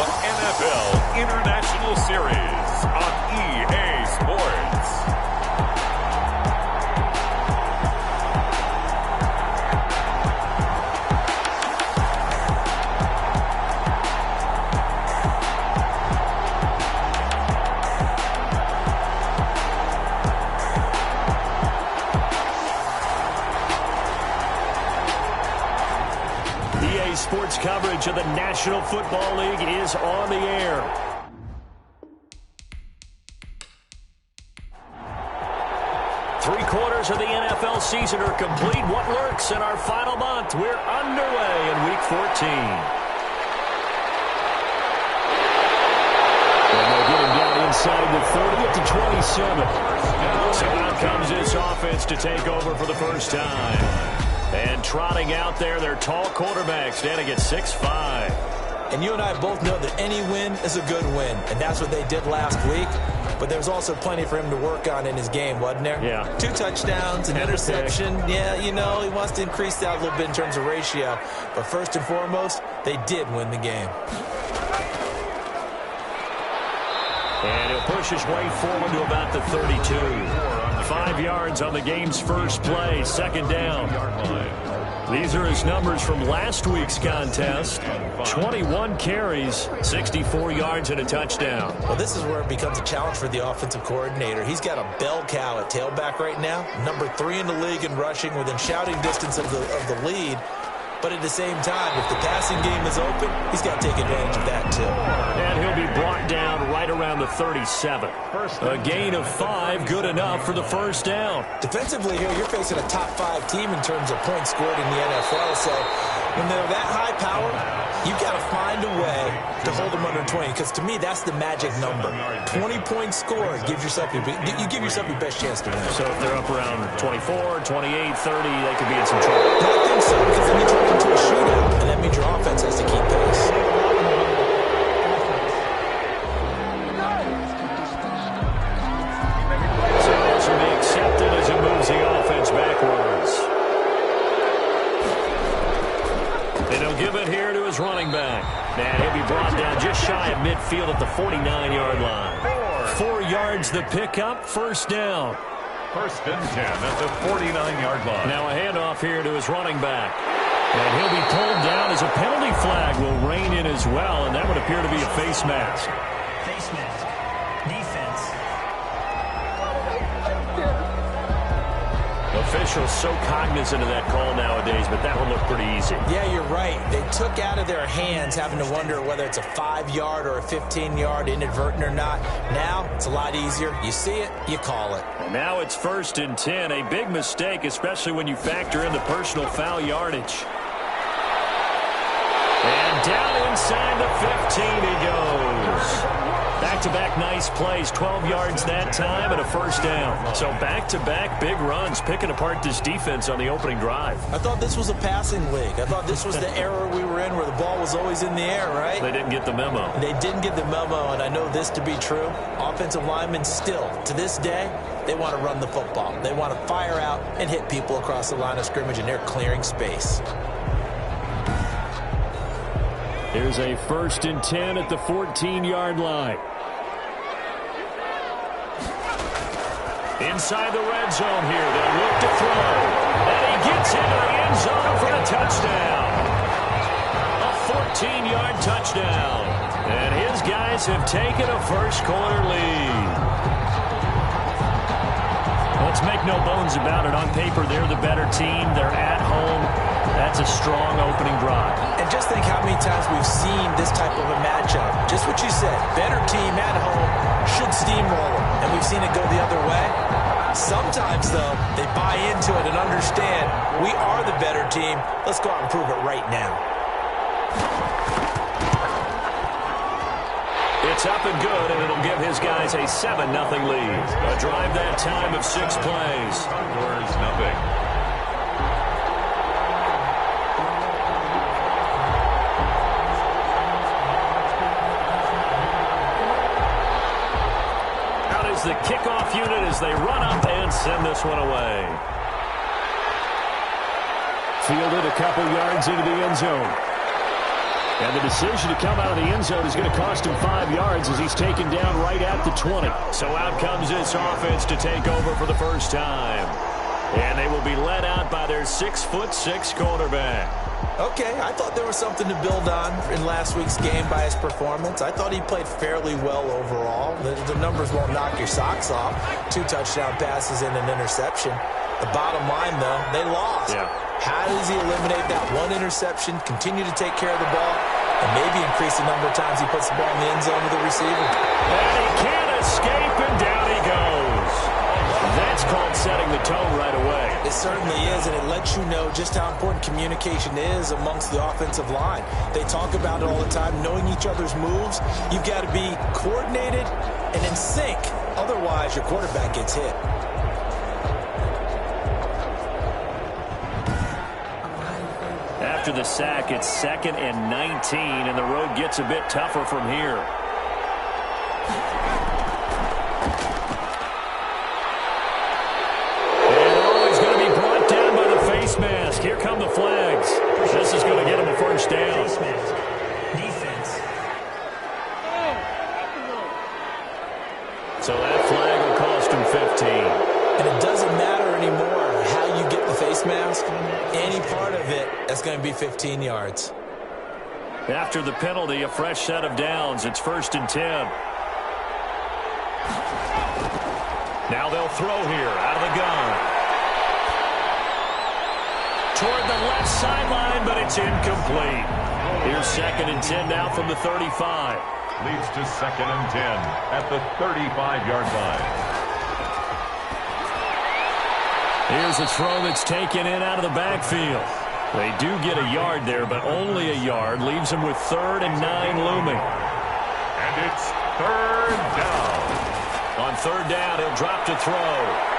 the NFL International Series on EA Sports. Sports coverage of the National Football League is on the air. Three-quarters of the NFL season are complete. What lurks in our final month? We're underway in Week 14. And they'll get him down inside the 30 to 27. So out comes this offense to take over for the first time. And trotting out there, their tall quarterback standing at 6'5". And you and I both know that any win is a good win, and that's what they did last week. But there's also plenty for him to work on in his game, wasn't there? Yeah. 2 touchdowns, an interception. Yeah, you know, he wants to increase that a little bit in terms of ratio. But first and foremost, they did win the game. And he'll push his way forward to about the 32. 5 yards on the game's first play, second down. These are his numbers from last week's contest. 21 carries, 64 yards, and a touchdown. Well, this is where it becomes a challenge for the offensive coordinator. He's got a bell cow at tailback right now. Number 3 in the league in rushing, within shouting distance of the lead. But at the same time, if the passing game is open, he's got to take advantage of that too. And he'll be brought down right around the 37. A gain of 5, good enough for the first down. Defensively here, you're facing a top 5 team in terms of points scored in the NFL. So when they're that high power, you've got to find a way to hold them under 20. Because to me, that's the magic number. 20 points scored gives yourself you give yourself your best chance to win. So if they're up around 24, 28, 30, they could be in some trouble. No, I think so, because then you turn into a shootout, and that means your offense has to keep pace. So this will be accepted as it moves the offense backwards. And he'll give it here to his running back. And he'll be brought down just shy of midfield at the 49-yard line. 4 yards the pickup, first down. First and 10 at the 49-yard line. Now a handoff here to his running back. And he'll be pulled down as a penalty flag will rein in as well, and that would appear to be a face mask. Face mask. Defense. Officials so cognizant of that call nowadays, but that one looked pretty easy. Yeah, you're right. They took out of their hands having to wonder whether it's a 5-yard or a 15-yard, inadvertent or not. Now, it's a lot easier. You see it, you call it. And now it's first and 10. A big mistake, especially when you factor in the personal foul yardage. And down inside the 15 he goes. Back-to-back nice plays, 12 yards that time and a first down. So back-to-back big runs, picking apart this defense on the opening drive. I thought this was a passing league. I thought this was the era we were in where the ball was always in the air, right? They didn't get the memo. They didn't get the memo, and I know this to be true. Offensive linemen still, to this day, they want to run the football. They want to fire out and hit people across the line of scrimmage, and they're clearing space. Here's a first and 10 at the 14-yard line. Inside the red zone here, they'll look to throw. And he gets into the end zone for a touchdown. A 14-yard touchdown. And his guys have taken a first-quarter lead. Let's make no bones about it. On paper, they're the better team. They're at home. That's a strong opening drive. And just think how many times we've seen this type of a matchup. Just what you said, better team at home should steamroll them. And we've seen it go the other way. Sometimes, though, they buy into it and understand we are the better team. Let's go out and prove it right now. It's up and good, and it'll give his guys a 7-0 lead. A drive that time of 6 plays. Scores nothing. Out is the kickoff unit as they run up and send this one away. Fielded a couple yards into the end zone. And the decision to come out of the end zone is going to cost him 5 yards as he's taken down right at the 20. So out comes this offense to take over for the first time. And they will be led out by their 6'6" quarterback. Okay, I thought there was something to build on in last week's game by his performance. I thought he played fairly well overall. The numbers won't knock your socks off. 2 touchdown passes and an interception. The bottom line, though, they lost. Yeah. How does he eliminate that one interception, continue to take care of the ball, and maybe increase the number of times he puts the ball in the end zone with the receiver? And he can't escape, and down he goes. That's called setting the tone right away. It certainly is, and it lets you know just how important communication is amongst the offensive line. They talk about it all the time, knowing each other's moves. You've got to be coordinated and in sync. Otherwise, your quarterback gets hit. After the sack, it's 2nd and 19, and the road gets a bit tougher from here. Mask. Here come the flags. This is going to get him a first down. Defense. So that flag will cost him 15. And it doesn't matter anymore how you get the face mask. Any part of it, that's going to be 15 yards. After the penalty, a fresh set of downs. It's 1st and 10. Now they'll throw here out of the gun. Toward the left sideline, but it's incomplete. Here's 2nd and 10 now from the 35. Leads to 2nd and 10 at the 35-yard line. Here's a throw that's taken in out of the backfield. They do get a yard there, but only a yard. Leaves them with 3rd and 9 looming. And it's 3rd down. On 3rd down, he'll drop to throw.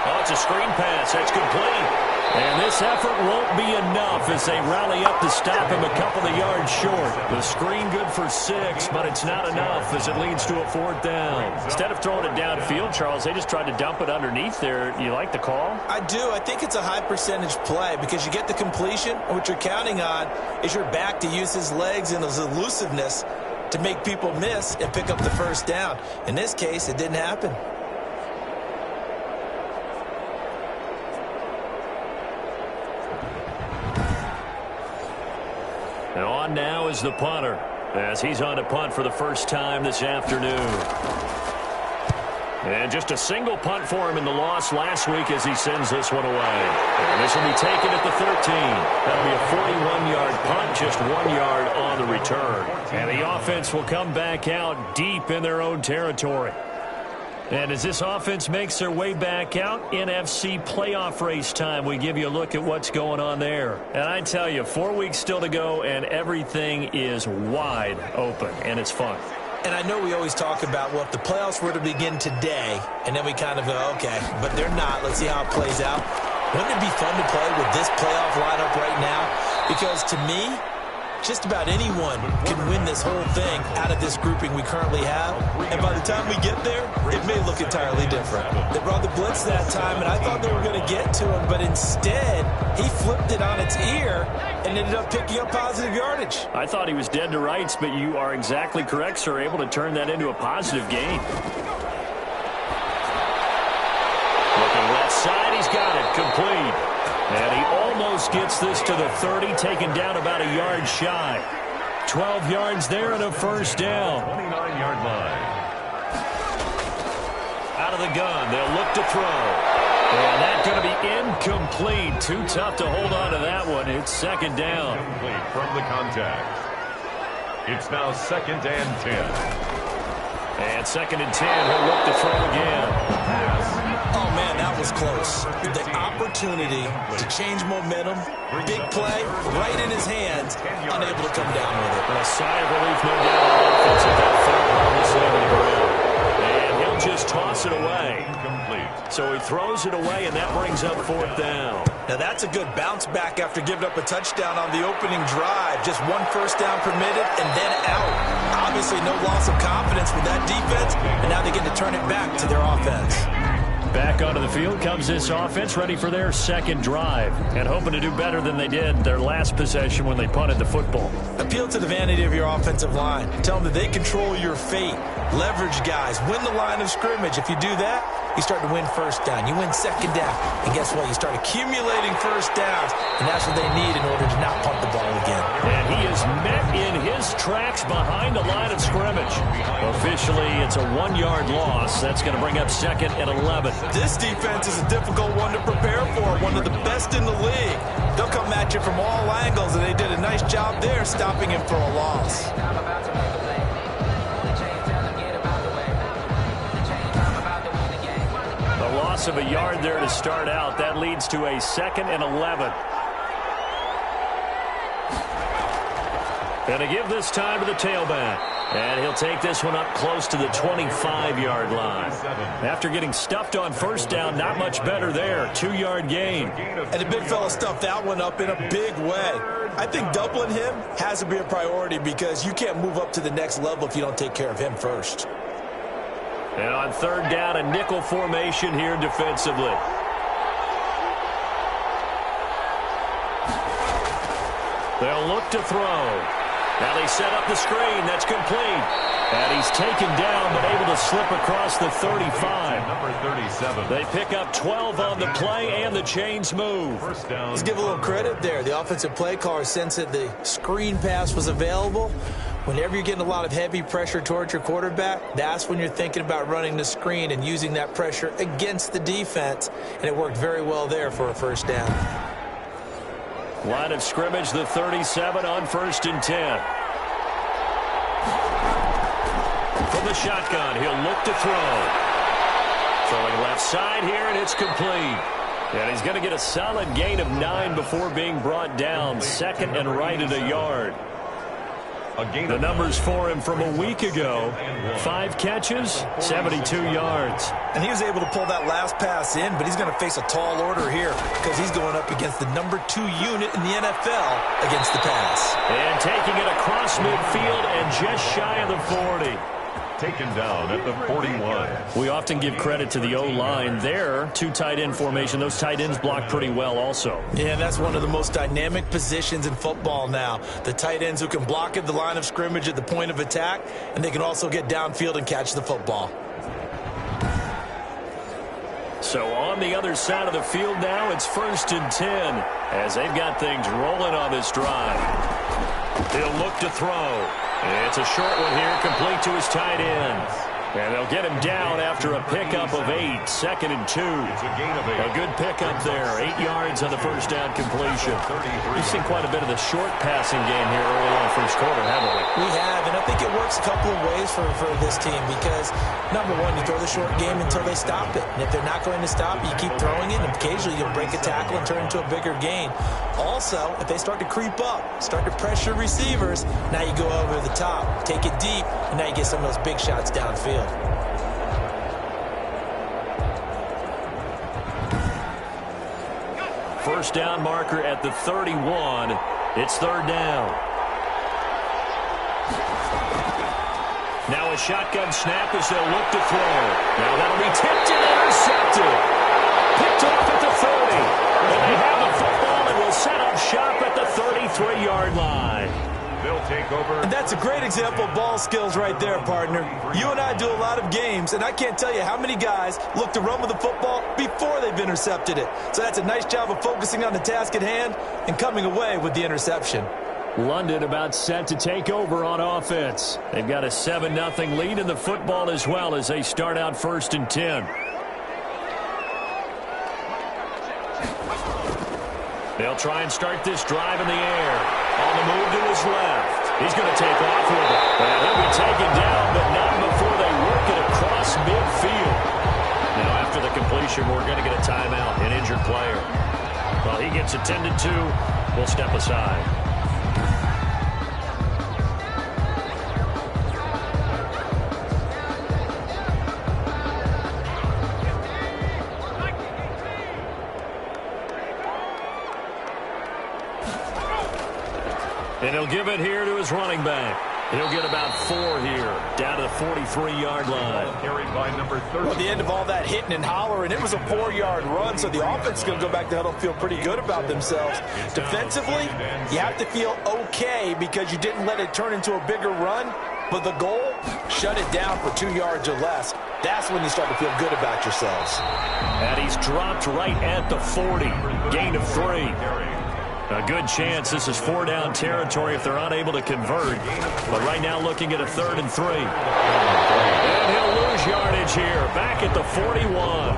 Oh, it's a screen pass. That's complete. And this effort won't be enough as they rally up to stop him a couple of yards short. The screen good for 6, but it's not enough as it leads to a 4th down. Instead of throwing it downfield, Charles, they just tried to dump it underneath there. You like the call? I do. I think it's a high percentage play because you get the completion, and what you're counting on is your back to use his legs and his elusiveness to make people miss and pick up the first down. In this case, it didn't happen. And on now is the punter as he's on to punt for the first time this afternoon. And just a single punt for him in the loss last week as he sends this one away. And this will be taken at the 13. That'll be a 41-yard punt, just 1 yard on the return. And the offense will come back out deep in their own territory. And as this offense makes their way back out, NFC playoff race time, we give you a look at what's going on there. And I tell you, 4 weeks still to go, and everything is wide open, and it's fun. And I know we always talk about, well, if the playoffs were to begin today, and then we kind of go, okay, but they're not. Let's see how it plays out. Wouldn't it be fun to play with this playoff lineup right now? Because to me, just about anyone can win this whole thing out of this grouping we currently have. And by the time we get there, it may look entirely different. They brought the blitz that time, and I thought they were going to get to him, but instead, he flipped it on its ear and ended up picking up positive yardage. I thought he was dead to rights, but you are exactly correct, sir, able to turn that into a positive gain. Looking left side, he's got it, complete. And he almost gets this to the 30, taken down about a yard shy. 12 yards there and a first down. 29-yard line. Out of the gun, they'll look to throw. And that's going to be incomplete. Too tough to hold on to that one. It's 2nd down. Incomplete from the contact. It's now 2nd and 10. And 2nd and 10, he'll look to throw again. Oh, man, that was close. The opportunity to change momentum, big play, right in his hands, unable to come down with it. A sigh of relief, no doubt, on offense at that third harmless on the ground. And he'll just toss it away. Incomplete. So he throws it away, and that brings up 4th down. Now, that's a good bounce back after giving up a touchdown on the opening drive. Just 1 first down permitted and then out. Obviously, no loss of confidence with that defense, and now they get to turn it back to their offense. Back onto the field comes this offense, ready for their second drive, and hoping to do better than they did their last possession when they punted the football. Appeal to the vanity of your offensive line. Tell them that they control your fate. Leverage guys. Win the line of scrimmage. If you do that, you start to win first down. You win second down. And guess what? You start accumulating first downs, and that's what they need in order to not punt the ball again. And he is met in his tracks behind the line of scrimmage. Officially, it's a 1-yard loss. That's going to bring up 2nd and 11. This defense is a difficult one to prepare for, one of the best in the league. They'll come at you from all angles, and they did a nice job there stopping him for a loss. A loss of a yard there to start out. That leads to a 2nd and 11. Going to give this time to the tailback. And he'll take this one up close to the 25-yard line. After getting stuffed on first down, not much better there. 2-yard gain. And the big fella stuffed that one up in a big way. I think doubling him has to be a priority because you can't move up to the next level if you don't take care of him first. And on 3rd down, a nickel formation here defensively. They'll look to throw. Now they set up the screen. That's complete. And he's taken down but able to slip across the 35. Number 37. They pick up 12 on the play, and the chains move. First down. Let's give a little credit there. The offensive play caller sensed that the screen pass was available. Whenever you're getting a lot of heavy pressure towards your quarterback, that's when you're thinking about running the screen and using that pressure against the defense. And it worked very well there for a first down. Line of scrimmage, the 37 on 1st and 10. From the shotgun, he'll look to throw. Throwing left side here, and it's complete. And he's going to get a solid gain of 9 before being brought down. 2nd and right at a yard. The numbers for him from a week ago: 5 catches, 72 yards. And he was able to pull that last pass in, but he's going to face a tall order here because he's going up against the number 2 unit in the NFL against the pass. And taking it across midfield and just shy of the 40. Taken down at the 41. We often give credit to the O-line there. 2 tight end formation. Those tight ends block pretty well also. Yeah, that's one of the most dynamic positions in football now. The tight ends who can block at the line of scrimmage at the point of attack, and they can also get downfield and catch the football. So on the other side of the field now, it's 1st and 10 as they've got things rolling on this drive. He'll look to throw. It's a short one here, complete to his tight end. And they'll get him down after a pickup of 8, 2nd and 2. It's a gain of 8. A good pickup there, 8 yards on the first down completion. We've seen quite a bit of the short passing game here early on first quarter, haven't we? We have, and I think it works a couple of ways for this team because, number one, you throw the short game until they stop it. And if they're not going to stop it, you keep throwing it, and occasionally you'll break a tackle and turn it into a bigger gain. Also, if they start to creep up, start to pressure receivers, now you go over the top, take it deep, and now you get some of those big shots downfield. First down marker at the 31. It's 3rd down. Now a shotgun snap as they'll look to throw. Now that'll be tipped and intercepted. Picked off at the 30. And they have the football and will set up shop at the 33-yard line. They'll take over. And that's a great example of ball skills right there, partner. You and I do a lot of games, and I can't tell you how many guys look to run with the football before they've intercepted it. So that's a nice job of focusing on the task at hand and coming away with the interception. London about set to take over on offense. They've got a 7-0 lead in the football as well as they start out 1st and 10. They'll try and start this drive in the air. On the move to his left. He's going to take off with it. And he'll be taken down, but not before they work it across midfield. Now, after the completion, we're going to get a timeout, an injured player. While he gets attended to, we'll step aside. And he'll give it here to his running back. He'll get about 4 here, down to the 43-yard line. Carried by number 30. Well, at the end of all that hitting and hollering, it was a 4-yard run, so the offense is going to go back to huddle and feel pretty good about themselves. Defensively, you have to feel okay because you didn't let it turn into a bigger run, but the goal, shut it down for 2 yards or less. That's when you start to feel good about yourselves. And he's dropped right at the 40, gain of 3. A good chance this is 4-down territory if they're unable to convert. But right now looking at a 3rd and 3. And he'll lose yardage here. Back at the 41.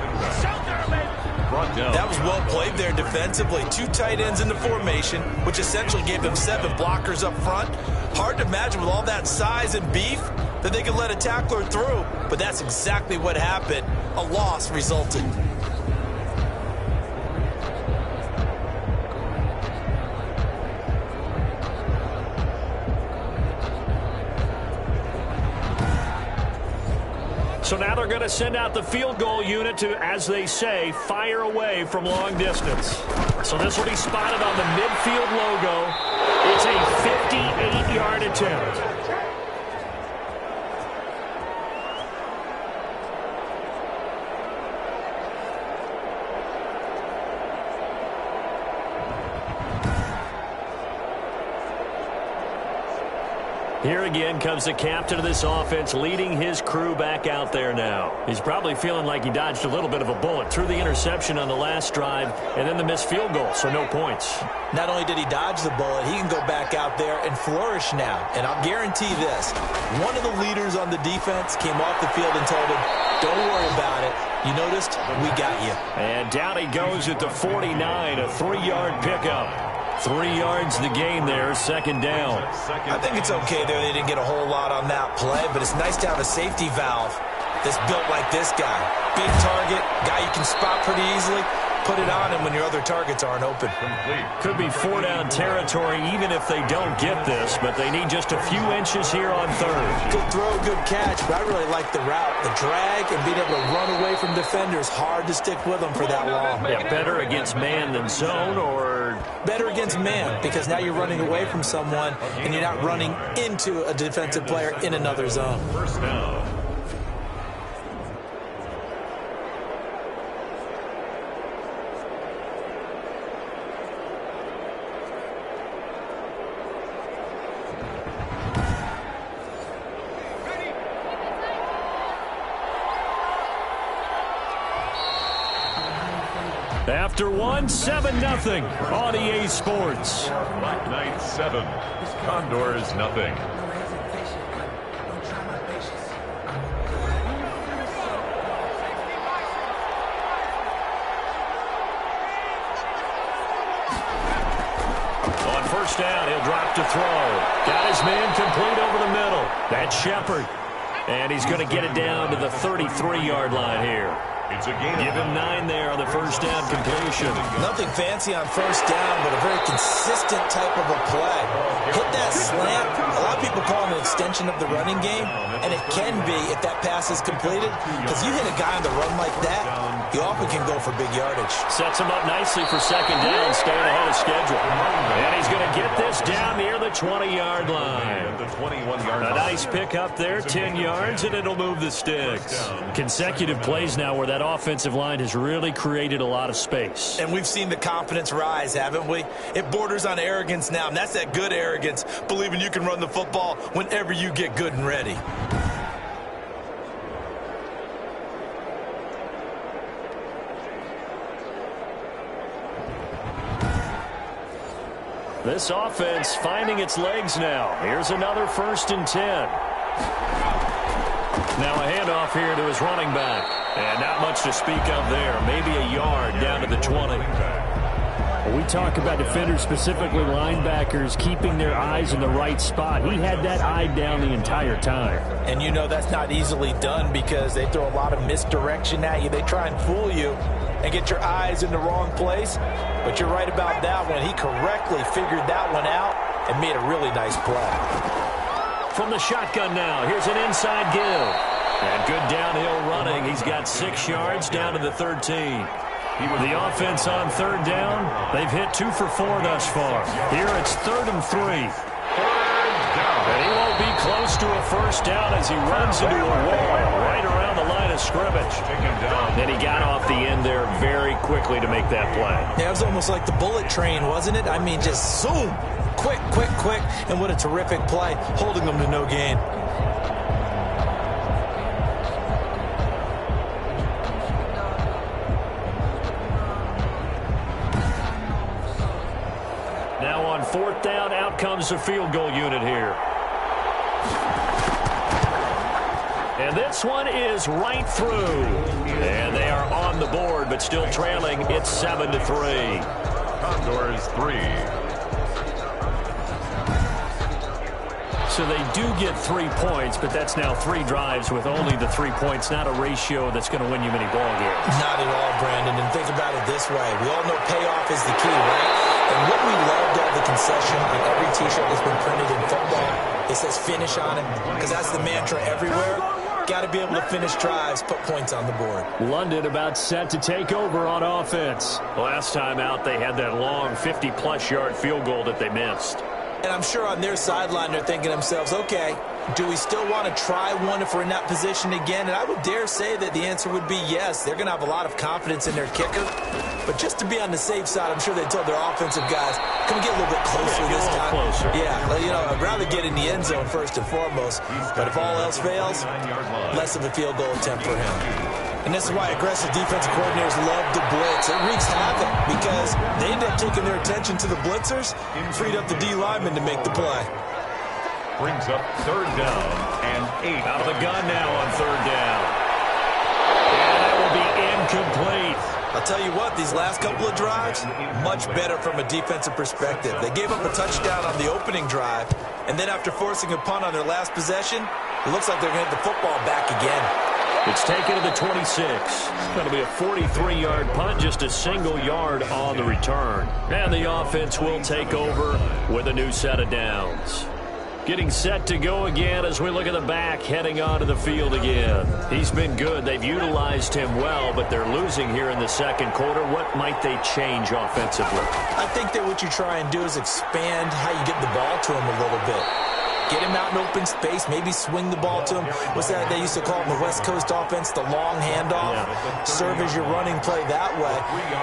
That was well played there defensively. 2 tight ends in the formation, which essentially gave them 7 blockers up front. Hard to imagine with all that size and beef that they could let a tackler through. But that's exactly what happened. A loss resulted. So now they're going to send out the field goal unit to, as they say, fire away from long distance. So this will be spotted on the midfield logo. It's a 58-yard attempt. Here again comes the captain of this offense, leading his crew back out there now. He's probably feeling like he dodged a little bit of a bullet through the interception on the last drive and then the missed field goal, so no points. Not only did he dodge the bullet, he can go back out there and flourish now. And I'll guarantee this, one of the leaders on the defense came off the field and told him, don't worry about it. You noticed? We got you. And down he goes at the 49, a 3-yard pickup. 3 yards the gain there, 2nd down. I think it's okay there. They didn't get a whole lot on that play, but it's nice to have a safety valve that's built like this guy. Big target, guy you can spot pretty easily. Put it on him when your other targets aren't open. Could be 4-down territory even if they don't get this, but they need just a few inches here on 3rd. Good throw, good catch, but I really like the route. The drag and being able to run away from defenders, hard to stick with them for that long. Yeah, better against man than zone, or better against man, because now you're running away from someone and you're not running into a defensive player in another zone. First down. after one, 7-0 on EA Sports. BlackKnights 7, Condors nothing. On first down, he'll drop to throw. Got his man complete over the middle. That's Shepard. And he's going to get it down to the 33-yard line here. It's a gain. Give him 9 there on the first down completion. Nothing fancy on first down, but a very consistent type of a play. Hit that slant. A lot of people call it an extension of the running game, and it can be if that pass is completed, because you hit a guy on the run like that, you often can go for big yardage. Sets him up nicely for second down, staying ahead of schedule. And he's going to get this down near the 20-yard line. The 21-yard line. A nice pick up there, 10 yards, and it'll move the sticks. Consecutive plays now where that offensive line has really created a lot of space. And we've seen the confidence rise, haven't we? It borders on arrogance now, and that's that good arrogance, believing you can run the football whenever you get good and ready. This offense finding its legs now. Here's another 1st and 10. Now a handoff here to his running back. And not much to speak of there. Maybe a yard down to the 20. Well, we talk about defenders, specifically linebackers, keeping their eyes in the right spot. He had that eye down the entire time. And you know that's not easily done because they throw a lot of misdirection at you. They try and fool you and get your eyes in the wrong place. But you're right about that one. He correctly figured that one out and made a really nice play. From the shotgun now, here's an inside give. And good downhill running. He's got 6 yards down to the 13. The offense on 3rd down, they've hit 2 for 4 thus far. Here it's 3rd and 3. 3rd down. And he won't be close to a first down as he runs into a wall right around the line of scrimmage. And he got off the end there very quickly to make that play. Yeah, it was almost like the bullet train, wasn't it? I mean, just zoom. Quick, quick, quick. And what a terrific play, holding them to no gain. Now on 4th down, out comes the field goal unit here. And this one is right through. And they are on the board, but still trailing. It's 7-3. Condors 3. So they do get 3 points, but that's now 3 drives with only the 3 points. Not a ratio that's going to win you many ball games. Not at all, Brandon. And think about it this way. We all know payoff is the key, right? And what we loved of the concession on every T-shirt that's been printed in football, it says finish on it, because that's the mantra everywhere. Got to be able to finish drives, put points on the board. London about set to take over on offense. Last time out, they had that long 50-plus yard field goal that they missed. And I'm sure on their sideline they're thinking to themselves, okay, do we still want to try one if we're in that position again? And I would dare say that the answer would be yes. They're going to have a lot of confidence in their kicker. But just to be on the safe side, I'm sure they told their offensive guys, can we get a little bit closer this time? Closer. Yeah, well, you know, I'd rather get in the end zone first and foremost. But if all else fails, less of a field goal attempt for him. And this is why aggressive defensive coordinators love to blitz. It wreaks havoc because they end up taking their attention to the blitzers, freed up the D linemen to make the play. Brings up 3rd down and 8. Out of the gun now on 3rd down. And that will be incomplete. I'll tell you what, these last couple of drives, much better from a defensive perspective. They gave up a touchdown on the opening drive, and then after forcing a punt on their last possession, it looks like they're going to get the football back again. It's taken to the 26. It's going to be a 43-yard punt, just a single yard on the return. And the offense will take over with a new set of downs. Getting set to go again as we look at the back heading onto the field again. He's been good. They've utilized him well, but they're losing here in the second quarter. What might they change offensively? I think that what you try and do is expand how you get the ball to him a little bit. Get him out in open space, maybe swing the ball to him. What's that they used to call in the West Coast offense, the long handoff? Yeah. Serve as your running play that way,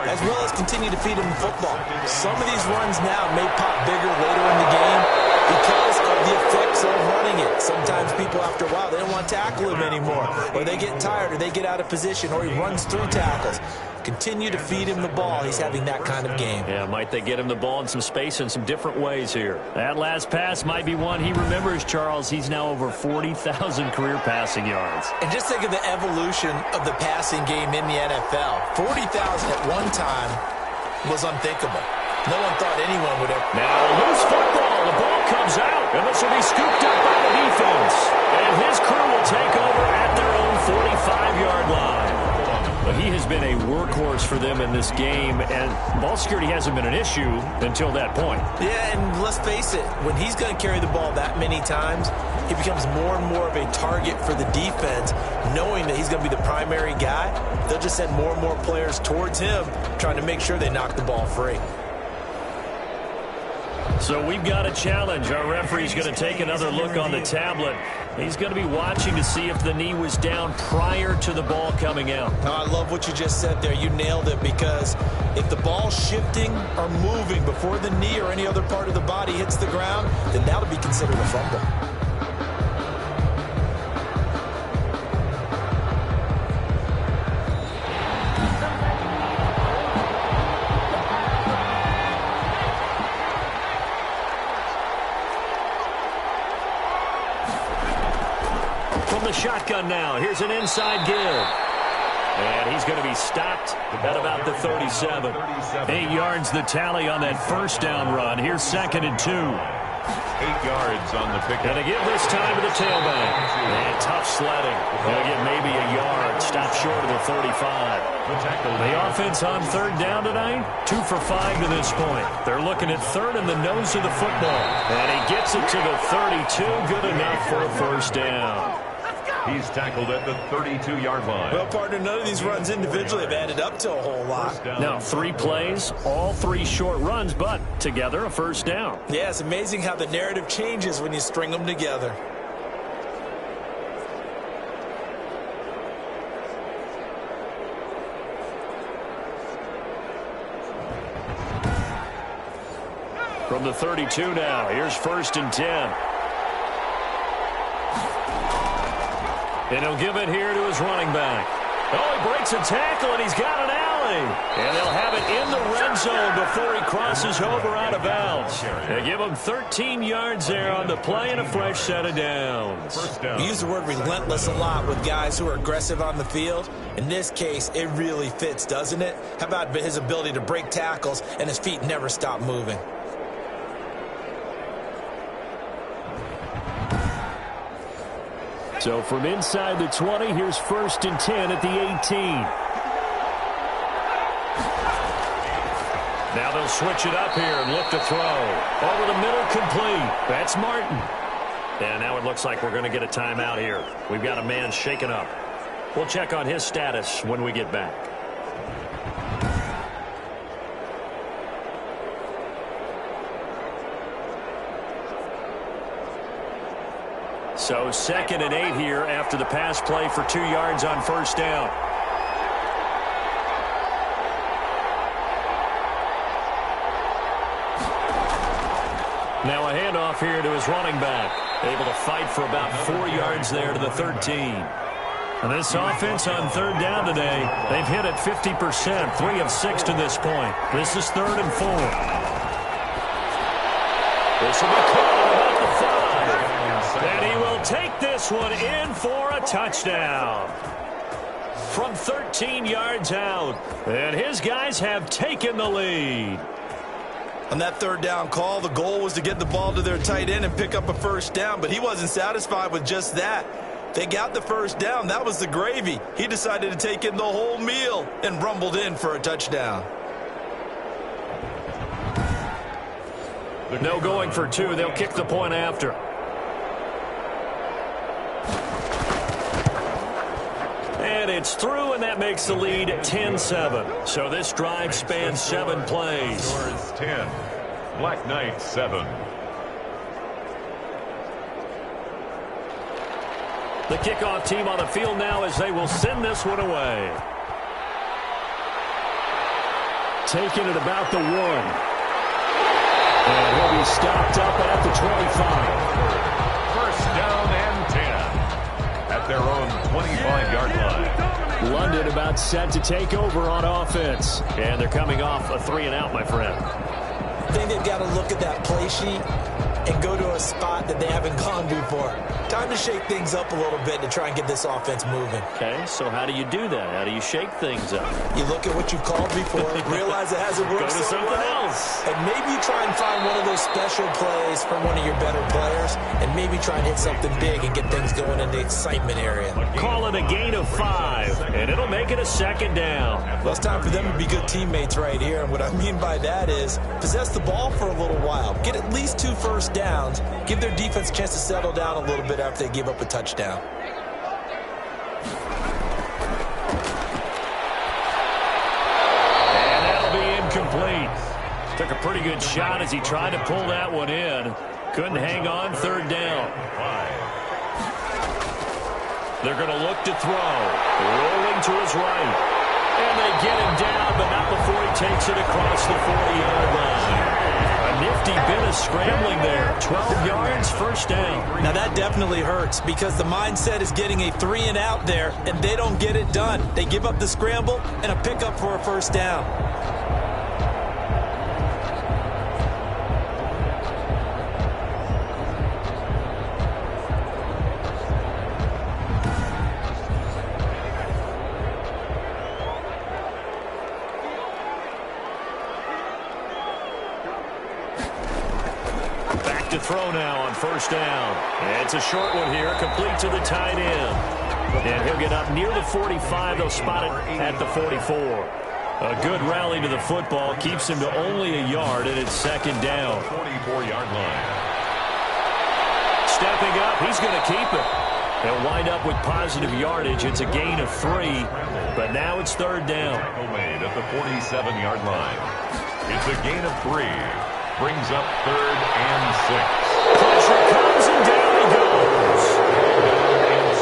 as well as continue to feed him the football. Some of these runs now may pop bigger later in the game because of the effects of running it. Sometimes people, after a while, they don't want to tackle him anymore, or they get tired, or they get out of position, or he runs through tackles. Continue to feed him the ball. He's having that kind of game. Yeah, might they get him the ball in some space in some different ways here. That last pass might be one he remembers, Charles. He's now over 40,000 career passing yards. And just think of the evolution of the passing game in the NFL. 40,000 at one time was unthinkable. No one thought anyone would ever. Now, loose football. The ball comes out, and this will be scooped up by the defense. And his crew will take over at their own 45-yard line. But he has been a workhorse for them in this game, and ball security hasn't been an issue until that point. Yeah, and let's face it, when he's going to carry the ball that many times, he becomes more and more of a target for the defense, knowing that he's going to be the primary guy. They'll just send more and more players towards him, trying to make sure they knock the ball free. So we've got a challenge. Our referee's going to take another look on the tablet. He's going to be watching to see if the knee was down prior to the ball coming out. Oh, I love what you just said there. You nailed it, because if the ball's shifting or moving before the knee or any other part of the body hits the ground, then that'll be considered a fumble. Shotgun now. Here's an inside give. And he's going to be stopped at about the 37. 8 yards the tally on that first down run. Here's 2nd and 2. 8 yards on the pick. Going to give this time to the tailback. And tough sledding. Going to get maybe a yard. Stop short of the 35. The offense on 3rd down tonight, 2 for 5 to this point. They're looking at 3rd in the nose of the football. And he gets it to the 32. Good enough for a first down. He's tackled at the 32-yard line. Well, partner, none of these runs individually have added up to a whole lot. Now, 3 plays, all 3 short runs, but together a first down. Yeah, it's amazing how the narrative changes when you string them together. From the 32 now, here's 1st and 10. And he'll give it here to his running back. Oh, he breaks a tackle, and he's got an alley. And they'll have it in the red zone before he crosses over out of bounds. They give him 13 yards there on the play and a fresh set of downs. We use the word relentless a lot with guys who are aggressive on the field. In this case, it really fits, doesn't it? How about his ability to break tackles and his feet never stop moving? So from inside the 20, here's 1st and 10 at the 18. Now they'll switch it up here and look to throw. Over the middle, complete. That's Martin. And now it looks like we're going to get a timeout here. We've got a man shaken up. We'll check on his status when we get back. So 2nd and 8 here after the pass play for 2 yards on 1st down. Now a handoff here to his running back. Able to fight for about 4 yards there to the 13. And this offense on 3rd down today, they've hit it 50%, 3 of 6 to this point. This is 3rd and 4. This will be caught at about the 5. And he will take this one in for a touchdown. From 13 yards out. And his guys have taken the lead. On that 3rd down call, the goal was to get the ball to their tight end and pick up a 1st down, but he wasn't satisfied with just that. They got the 1st down. That was the gravy. He decided to take in the whole meal and rumbled in for a touchdown. No going for 2. They'll kick the point after. And it's through, and that makes the lead 10-7. So this drive spans 7 plays. Score is 10. Black Knights 7. The kickoff team on the field now as they will send this one away. Taking it about the 1. And he'll be stopped up at the 25. First down and 10 at their own 25-yard line. London about set to take over on offense. And they're coming off a 3-and-out, my friend. I think they've got to look at that play sheet and go to a spot that they haven't gone before. Time to shake things up a little bit to try and get this offense moving. Okay, so how do you do that? How do you shake things up? You look at what you called before, realize it hasn't worked Go to so something well, else. and maybe you try and find one of those special plays for one of your better players, and maybe try and hit something big and get things going in the excitement area. Call it a gain of 5, and it'll make it a 2nd down. Well, it's time for them to be good teammates right here, and what I mean by that is possess the ball for a little while, get at least 2 first downs, give their defense a chance to settle down a little bit after they give up a touchdown. And that'll be incomplete. Took a pretty good shot as he tried to pull that one in. Couldn't hang on 3rd down. They're going to look to throw. Rolling to his right. And they get him down, but not before he takes it across the 40-yard line. A nifty bit of scrambling there. 12 yards, 1st down. Now that definitely hurts because the mindset is getting a 3-and-out there, and they don't get it done. They give up the scramble and a pickup for a 1st down. To throw now on 1st down. And it's a short one here, complete to the tight end. And he'll get up near the 45. They'll spot it at the 44. A good rally to the football keeps him to only a yard, and it's 2nd down. 44-yard line. Stepping up, he's going to keep it. They'll wind up with positive yardage. It's a gain of 3, but now it's third down. Tackle made at the 47-yard line. It's a gain of 3. Brings up 3rd and 6. Pressure comes and down he goes. And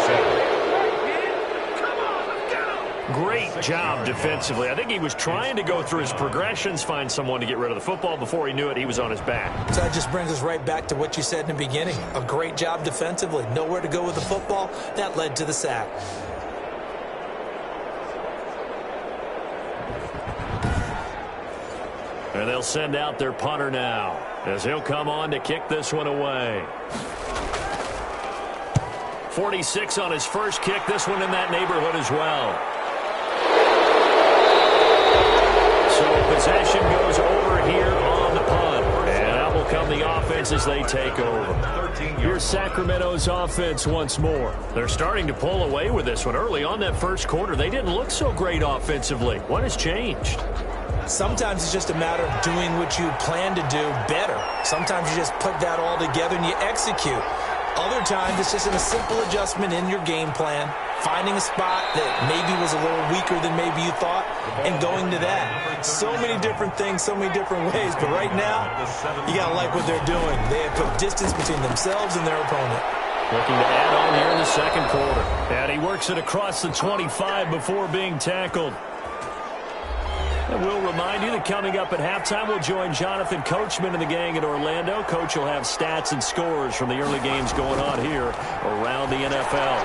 7. Great job defensively. I think he was trying to go through his progressions, find someone to get rid of the football. Before he knew it, he was on his back. So that just brings us right back to what you said in the beginning. A great job defensively. Nowhere to go with the football. That led to the sack. And they'll send out their punter now, as he'll come on to kick this one away. 46 on his first kick. This one in that neighborhood as well. So possession goes over here on the punt. And out will come the offense as they take over. Here's Sacramento's offense once more. They're starting to pull away with this one. Early on that first quarter, they didn't look so great offensively. What has changed? Sometimes it's just a matter of doing what you plan to do better. Sometimes you just put that all together and you execute. Other times it's just a simple adjustment in your game plan, finding a spot that maybe was a little weaker than maybe you thought, and going to that. So many different things, so many different ways, but right now, you got to like what they're doing. They have put distance between themselves and their opponent. Looking to add on here in the second quarter. And he works it across the 25 before being tackled. And we'll remind you that coming up at halftime, we'll join Jonathan Coachman and the gang in Orlando. Coach will have stats and scores from the early games going on here around the NFL.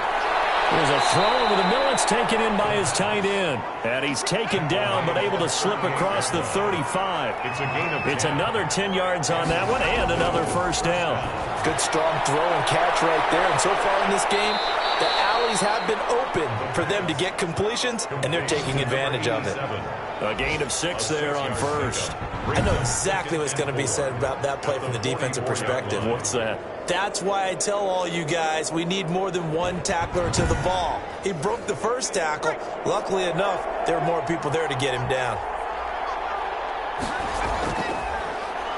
There's a throw over the middle. It's taken in by his tight end. And he's taken down but able to slip across the 35. It's a gain of 10. It's another 10 yards on that one and another first down. Good strong throw and catch right there. And so far in this game, the alleys have been open for them to get completions, and they're taking advantage of it. A gain of 6 there on first. I know exactly what's going to be said about that play from the defensive perspective. What's that? That's why I tell all you guys we need more than one tackler to the ball. He broke the first tackle. Luckily enough, there were more people there to get him down.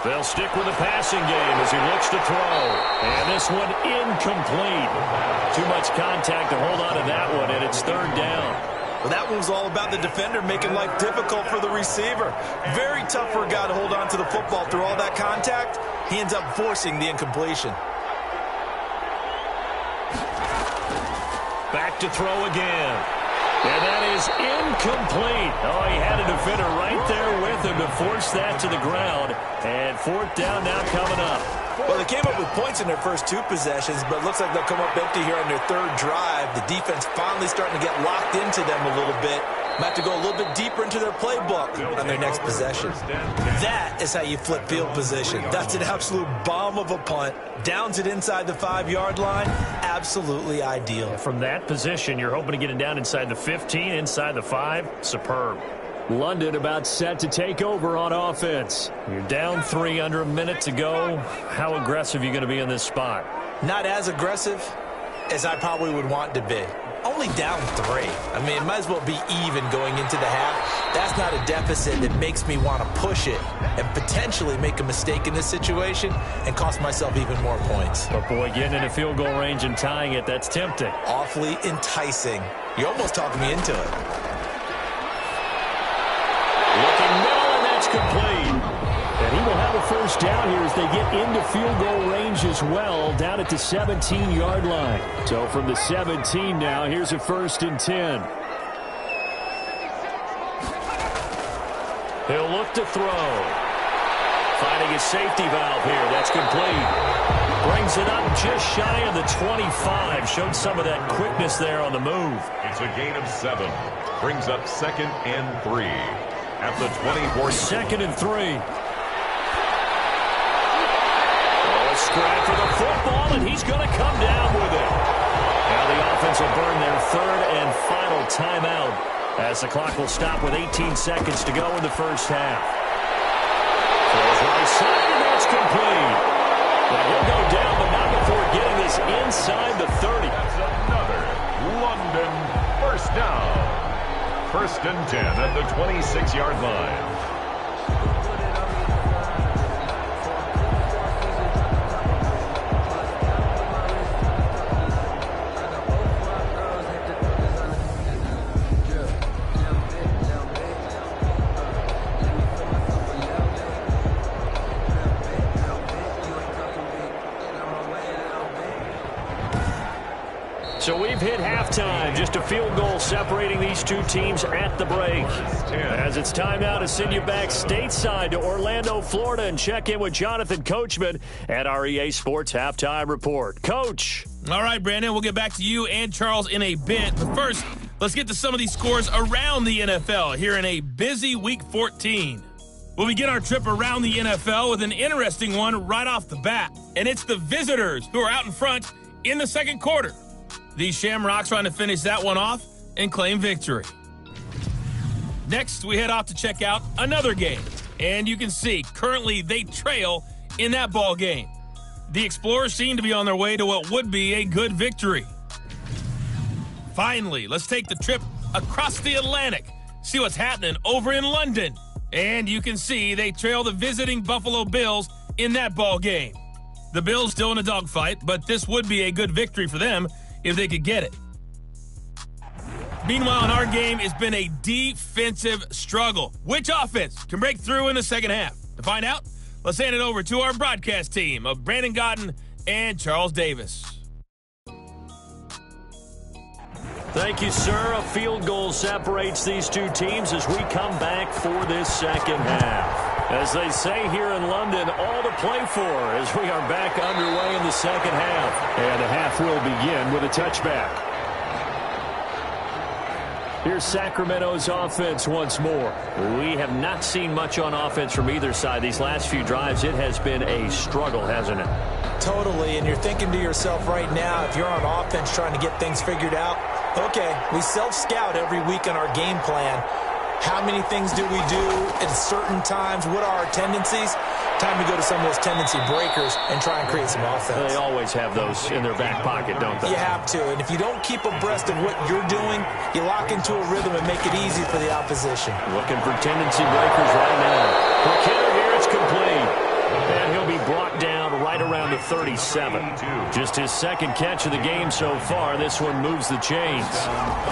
They'll stick with the passing game as he looks to throw. And this one incomplete. Too much contact to hold on to that one, and it's third down. Well, that one was all about the defender making life difficult for the receiver. Very tough for a guy to hold on to the football through all that contact. He ends up forcing the incompletion. Back to throw again. And that is incomplete. Oh, he had a defender right there with him to force that to the ground. And fourth down now coming up. Well, they came up with points in their first 2 possessions, but it looks like they'll come up empty here on their third drive. The defense finally starting to get locked into them a little bit. Might have to go a little bit deeper into their playbook on their next possession. That is how you flip field position. That's an absolute bomb of a punt. Downs it inside the 5-yard line. Absolutely ideal. From that position, you're hoping to get it down inside the 15, inside the 5. Superb. London about set to take over on offense. You're down 3 under a minute to go. How aggressive are you going to be in this spot? Not as aggressive as I probably would want to be. Only down 3. I mean, it might as well be even going into the half. That's not a deficit that makes me want to push it and potentially make a mistake in this situation and cost myself even more points. But, boy, getting into field goal range and tying it, that's tempting. Awfully enticing. You're almost talking me into it. Looking middle, and that's complete. And he will have a first down here as they get into field goal range as well, down at the 17-yard line. So from the 17 now, here's a 1st and 10. He'll look to throw. Finding a safety valve here. That's complete. Brings it up just shy of the 25. Showed some of that quickness there on the move. It's a gain of 7. Brings up 2nd and 3. At the 24. 2nd and 3. Scrap for the football, and he's going to come down with it. Now the offense will burn their 3rd and final timeout as the clock will stop with 18 seconds to go in the first half. Throws right side, and that's complete. Now he'll go down, but not before getting this inside the 30. That's another London first down. 1st and 10 at the 26-yard line. So we've hit halftime. Just a field goal separating these two teams at the break. As it's time now to send you back stateside to Orlando, Florida, and check in with Jonathan Coachman at our EA Sports Halftime Report. Coach. All right, Brandon, we'll get back to you and Charles in a bit. But first, let's get to some of these scores around the NFL here in a busy Week 14. We'll begin our trip around the NFL with an interesting one right off the bat. And it's the visitors who are out in front in the second quarter. The Shamrocks trying to finish that one off and claim victory. Next, we head off to check out another game. And you can see, currently they trail in that ball game. The Explorers seem to be on their way to what would be a good victory. Finally, let's take the trip across the Atlantic, see what's happening over in London. And you can see they trail the visiting Buffalo Bills in that ball game. The Bills still in a dogfight, but this would be a good victory for them if they could get it. Meanwhile, in our game, it's been a defensive struggle. Which offense can break through in the second half? To find out, let's hand it over to our broadcast team of Brandon Godden and Charles Davis. Thank you, sir. A field goal separates these two teams as we come back for this second half. As they say here in London, all to play for as we are back underway in the second half. And the half will begin with a touchback. Here's Sacramento's offense once more. We have not seen much on offense from either side. These last few drives, it has been a struggle, hasn't it? Totally, and you're thinking to yourself right now, if you're on offense trying to get things figured out, okay, we self-scout every week on our game plan. How many things do we do at certain times? What are our tendencies? Time to go to some of those tendency breakers and try and create some offense. They always have those in their back pocket, don't they? You have to, and if you don't keep abreast of what you're doing, you lock into a rhythm and make it easy for the opposition. Looking for tendency breakers right now. Quick hitter here, it's complete. And he'll be brought down right around the 37. Just his second catch of the game so far. This one moves the chains.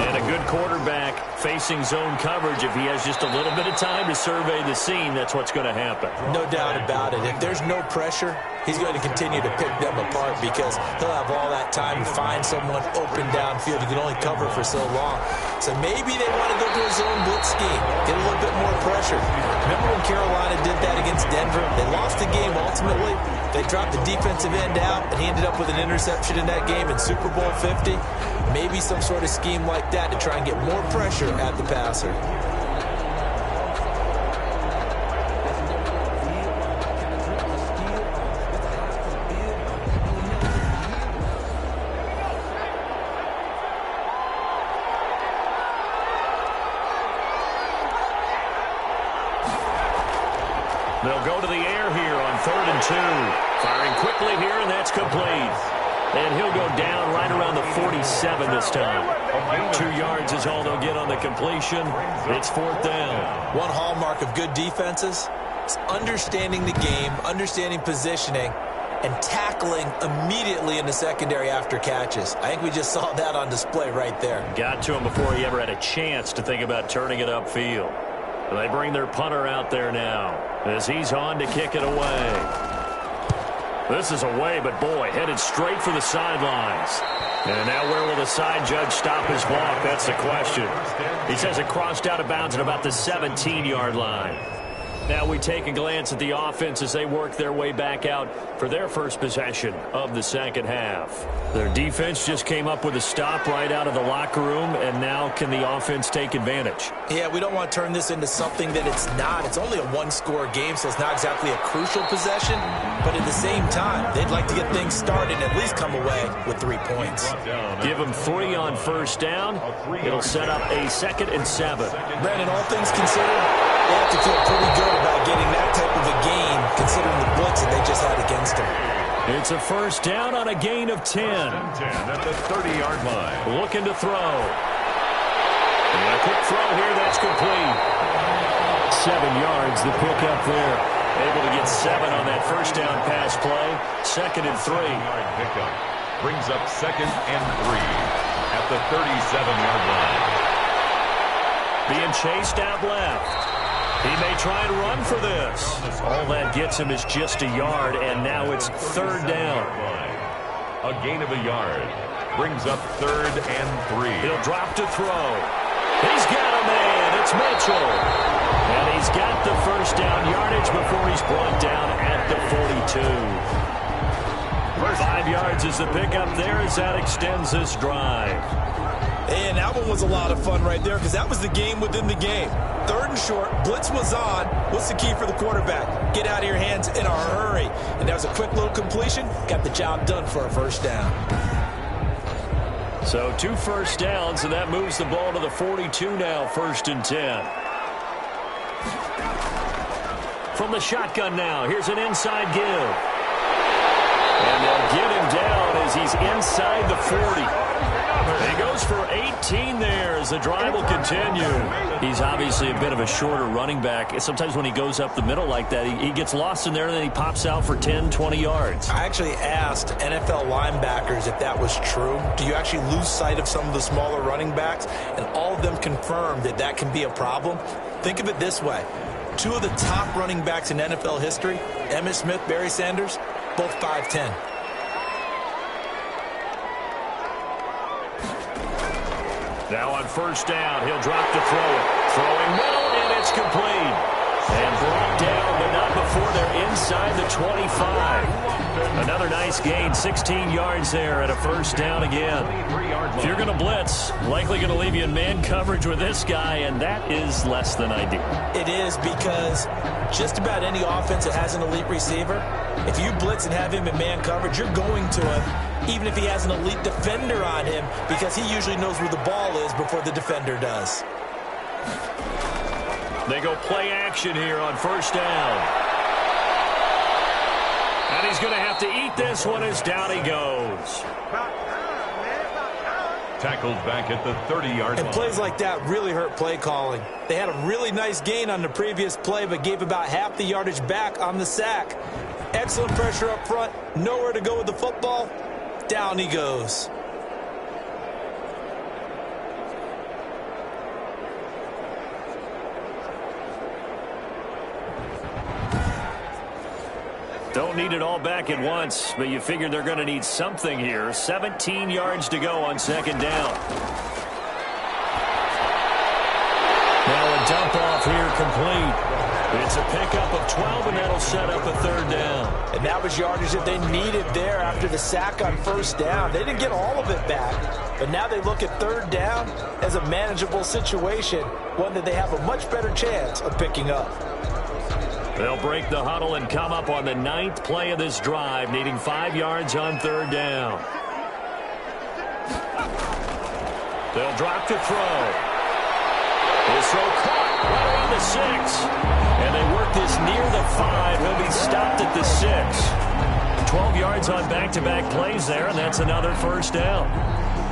And a good quarterback facing zone coverage. If he has just a little bit of time to survey the scene, that's what's going to happen. No doubt about it. If there's no pressure, he's going to continue to pick them apart because he'll have all that time to find someone open downfield. He can only cover for so long. So maybe they want to go to a zone blitz scheme, get a little bit more pressure. Remember when Carolina did that against Denver? They lost the game ultimately. They dropped the defensive end out, and he ended up with an interception in that game in Super Bowl 50. Maybe some sort of scheme like that to try and get more pressure at the passer. They'll go to the air here on 3rd and 2. Firing quickly here, and that's complete. And he'll go down right around the 47 this time. 2 yards is all they'll get on the completion. It's 4th down. One hallmark of good defenses is understanding the game, understanding positioning, and tackling immediately in the secondary after catches. I think we just saw that on display right there. Got to him before he ever had a chance to think about turning it upfield. They bring their punter out there now as he's on to kick it away. This is away, but boy, headed straight for the sidelines. And now where will the side judge stop his walk? That's the question. He says it crossed out of bounds at about the 17-yard line. Now we take a glance at the offense as they work their way back out for their first possession of the second half. Their defense just came up with a stop right out of the locker room, and now can the offense take advantage? Yeah, we don't want to turn this into something that it's not. It's only a one-score game, so it's not exactly a crucial possession. But at the same time, they'd like to get things started and at least come away with 3 points. Give them 3 on first down. It'll set up a 2nd and 7. Brandon, all things considered, they have to feel pretty good about getting that type of a gain, considering the blitz that they just had against them. It's a first down on a gain of 10. At the 30-yard line. Looking to throw. And a quick throw here, that's complete. 7 yards, the pickup there. Able to get 7 on that first down pass play. 2nd and 3. Yard pickup brings up 2nd and 3 at the 37-yard line. Being chased out left. He may try and run for this. All that gets him is just a yard, and now it's 3rd down. A gain of a yard. Brings up 3rd and 3. He'll drop to throw. He's got a man. It's Mitchell. And he's got the first down yardage before he's brought down at the 42. 5 yards is the pickup there as that extends this drive. And that one was a lot of fun right there because that was the game within the game. 3rd and short, blitz was on. What's the key for the quarterback? Get out of your hands in a hurry. And that was a quick little completion. Got the job done for a first down. So 2 first downs, and that moves the ball to the 42 now, 1st and 10. From the shotgun now, here's an inside give. And they'll get him down as he's inside the 40. He goes for 18 there as the drive will continue. He's obviously a bit of a shorter running back. Sometimes when he goes up the middle like that, he gets lost in there and then he pops out for 10, 20 yards. I actually asked NFL linebackers if that was true. Do you actually lose sight of some of the smaller running backs? And all of them confirmed that that can be a problem. Think of it this way. 2 of the top running backs in NFL history, Emmitt Smith, Barry Sanders, both 5'10". Now on first down, he'll drop to throw it. Throwing middle, and it's complete. And brought down, but not before they're inside the 25. Another nice gain, 16 yards there at a first down again. If you're going to blitz, likely going to leave you in man coverage with this guy, and that is less than ideal. It is because just about any offense that has an elite receiver, if you blitz and have him in man coverage, you're going to him, even if he has an elite defender on him, because he usually knows where the ball is before the defender does. They go play action here on first down. And he's going to have to eat this one as down he goes. Tackled back at the 30-yard line. And plays like that really hurt play calling. They had a really nice gain on the previous play, but gave about half the yardage back on the sack. Excellent pressure up front. Nowhere to go with the football. Down he goes. Don't need it all back at once, but you figure they're going to need something here. 17 yards to go on second down. Now a dump off here complete. It's a pickup of 12, and that'll set up a third down. And that was yardage that they needed there after the sack on first down. They didn't get all of it back, but now they look at third down as a manageable situation, one that they have a much better chance of picking up. They'll break the huddle and come up on the 9th play of this drive, needing 5 yards on third down. They'll drop to throw. His throw caught right around the 6. And they work this near the 5. He'll be stopped at the 6. 12 yards on back-to-back plays there, and that's another first down.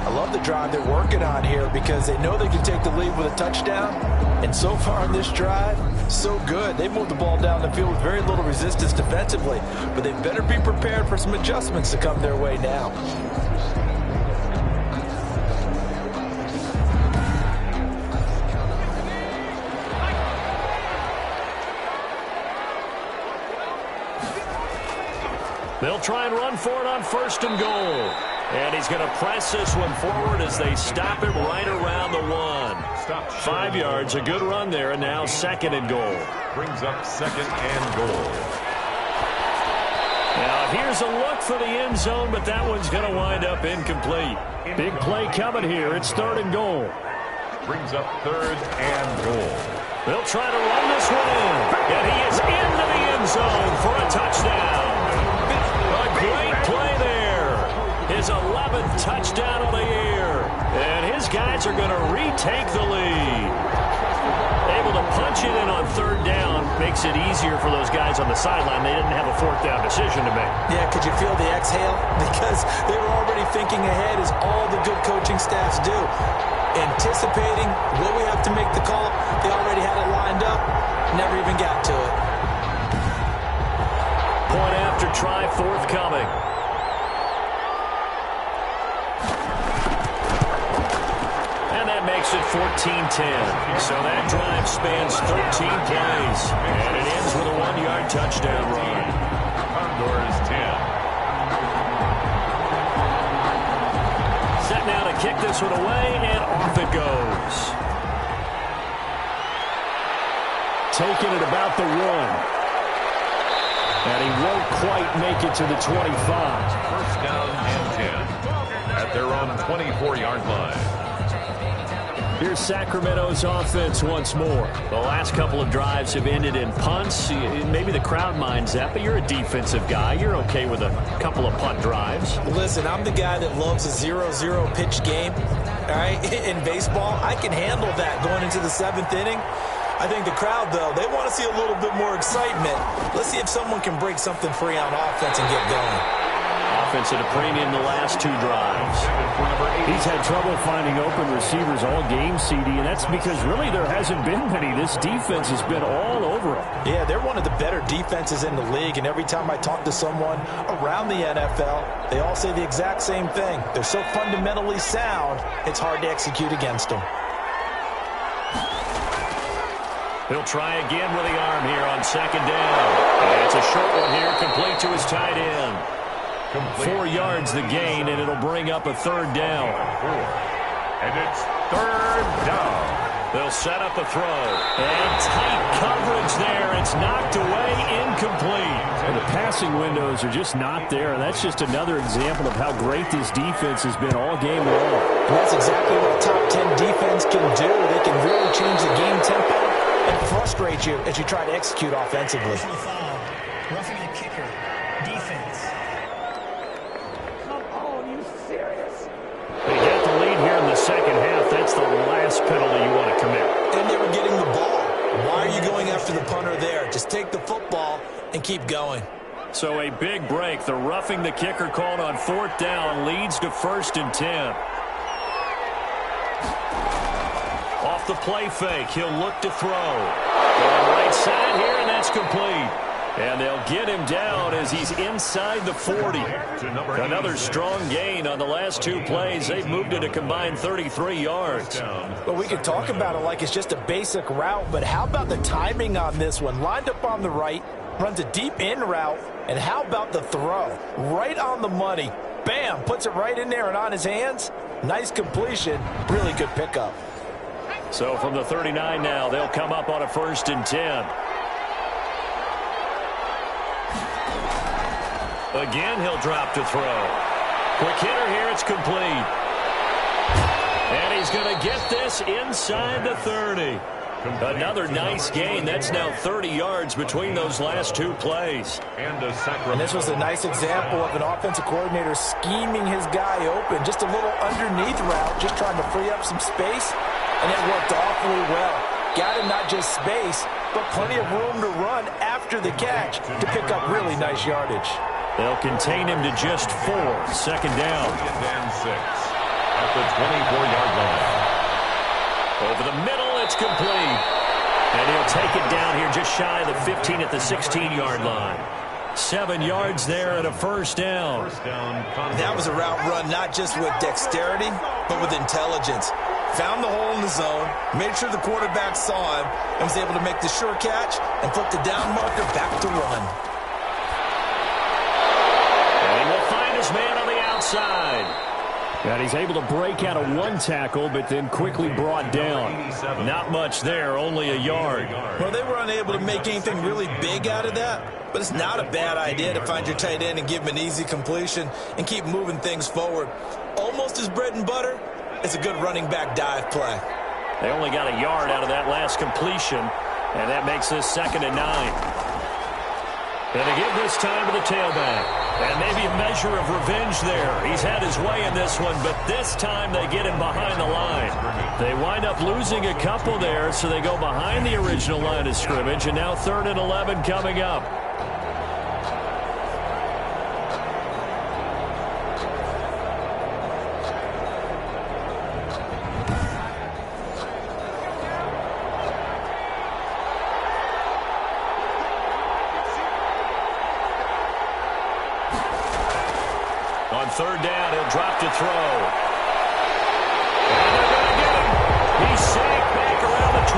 I love the drive they're working on here because they know they can take the lead with a touchdown. And so far on this drive, so good. They've moved the ball down the field with very little resistance defensively. But they better be prepared for some adjustments to come their way now. They'll try and run for it on first and goal. And he's going to press this one forward as they stop him right around the 1. 5 yards, a good run there, and now second and goal. Brings up second and goal. Now here's a look for the end zone, but that one's going to wind up incomplete. Big play coming here. It's third and goal. Brings up third and goal. They'll try to run this one in. And he is into the end zone for a touchdown. A great play there. His 11th touchdown of the year. And his guys are going to retake the lead. Able to punch it in on third down makes it easier for those guys on the sideline. They didn't have a fourth down decision to make. Yeah, could you feel the exhale? Because they were already thinking ahead, as all the good coaching staffs do. Anticipating, will we have to make the call? They already had it lined up. Never even got to it. Point after try forthcoming. And that makes it 14-10. So that drive spans 13 plays. And it ends with a 1-yard touchdown run. Condors 10. set now to kick this one away, and off it goes. Taking it about the 1. And he won't quite make it to the 25. First down and 10 at their own 24-yard line. Here's Sacramento's offense once more. The last couple of drives have ended in punts. Maybe the crowd minds that, but you're a defensive guy. You're okay with a couple of punt drives. Listen, I'm the guy that loves a 0-0 pitch game. All right, in baseball, I can handle that going into the 7th inning. I think the crowd, though, they want to see a little bit more excitement. Let's see if someone can break something free on offense and get going. Offense at a premium the last 2 drives. He's had trouble finding open receivers all game, CD, and that's because really there hasn't been many. This defense has been all over him. Yeah, they're one of the better defenses in the league, and every time I talk to someone around the NFL, they all say the exact same thing. They're so fundamentally sound, it's hard to execute against them. He'll try again with the arm here on 2nd down. And it's a short one here, complete to his tight end. 4 yards the gain, and it'll bring up a 3rd down. And it's 3rd down. They'll set up a throw. And tight coverage there. It's knocked away, incomplete. And the passing windows are just not there. That's just another example of how great this defense has been all game long. And that's exactly what a top 10 defense can do. They can really change the game tempo and frustrate you as you try to execute offensively. Personal foul. Roughing the kicker. Defense. They get the lead here in the 2nd half. That's the last penalty you want to commit. And they were getting the ball. Why are you going after the punter there? Just take the football and keep going. So a big break. The roughing the kicker called on 4th down leads to 1st and 10. Off the play fake, he'll look to throw. Going right side here, and that's complete. And they'll get him down as he's inside the 40. Another strong gain on the last 2 plays. They've moved it a combined 33 yards. Well, we could talk about it like it's just a basic route, but how about the timing on this one? Lined up on the right, runs a deep in route, and how about the throw? Right on the money. Bam, puts it right in there and on his hands. Nice completion, really good pickup. So from the 39 now, they'll come up on a 1st and 10. Again, he'll drop to throw. Quick hitter here, it's complete. And he's going to get this inside the 30. Another nice gain. That's now 30 yards between those last 2 plays. And this was a nice example of an offensive coordinator scheming his guy open. Just a little underneath route, just trying to free up some space. And it worked awfully well. Got him not just space, but plenty of room to run after the catch to pick up really nice yardage. They'll contain him to just 4. 2nd down. And 6 at the 24-yard line. Over the middle, it's complete. And he'll take it down here just shy of the 15 at the 16-yard line. 7 yards there and a 1st down. That was a route run not just with dexterity, but with intelligence. Found the hole in the zone, made sure the quarterback saw him, and was able to make the sure catch and put the down marker back to run. And he will find his man on the outside. And he's able to break out of 1 tackle, but then quickly brought down. Not much there, only a yard. Well, they were unable to make anything really big out of that, but it's not a bad idea to find your tight end and give him an easy completion and keep moving things forward. Almost his bread and butter. It's a good running back dive play. They only got a yard out of that last completion, and that makes this 2nd and 9. And they give this time to the tailback. And maybe a measure of revenge there. He's had his way in this one, but this time they get him behind the line. They wind up losing a couple there, so they go behind the original line of scrimmage, and now 3rd and 11 coming up. On 3rd down, he'll drop to throw. And they're going to get him. He's sacked back around the 28.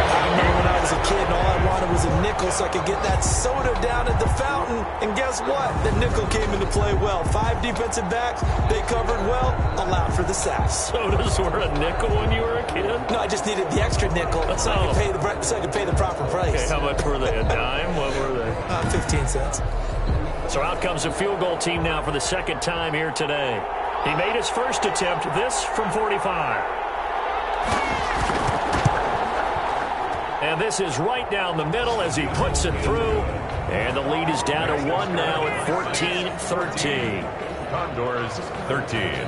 I remember when I was a kid and all I wanted was a nickel nickel so I could get that soda down at the fountain. And guess what? The nickel came into play well. 5 defensive backs. They covered well. Allowed for the sacks. Sodas were a nickel when you were a kid? No, I just needed the extra nickel so I could pay the proper price. Okay, how much were they? A dime? What were they? 15 cents. So out comes the field goal team now for the second time here today. He made his first attempt, this from 45. And this is right down the middle as he puts it through. And the lead is down to 1 now at 14-13. Condors 13.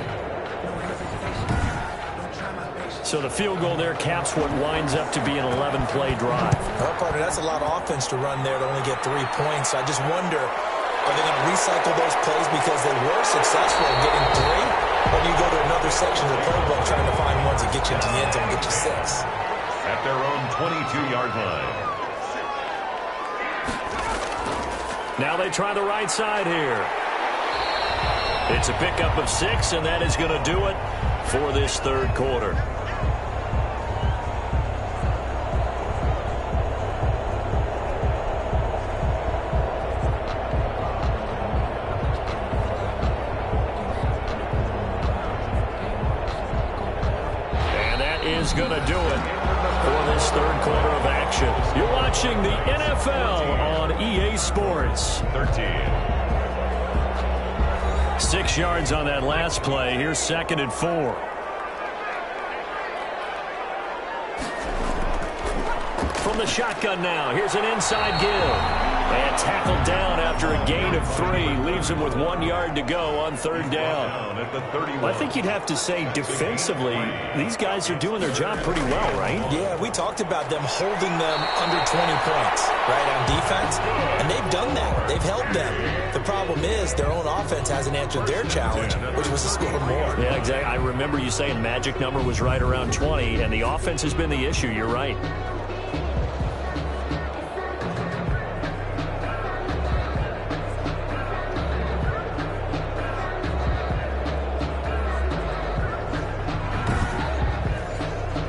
So the field goal there caps what winds up to be an 11-play drive. Well, partner, that's a lot of offense to run there to only get 3 points. I just wonder, are they going to recycle those plays because they were successful in getting 3? Or do you go to another section of the playbook trying to find ones that get you into the end zone and get you 6? At their own 22-yard line. Now they try the right side here. It's a pickup of 6, and that is going to do it for this third quarter. Is going to do it for this third quarter of action. You're watching the NFL on EA Sports. 13. 6 yards on that last play. Here's 2nd and 4. From the shotgun now. Here's an inside give. And tackled down after a gain of 3. Leaves him with 1 yard to go on 3rd down. Well, I think you'd have to say defensively, these guys are doing their job pretty well, right? Yeah, we talked about them holding them under 20 points, right, on defense. And they've done that. They've held them. The problem is their own offense hasn't answered their challenge, which was to score more. Yeah, exactly. I remember you saying magic number was right around 20, and the offense has been the issue. You're right.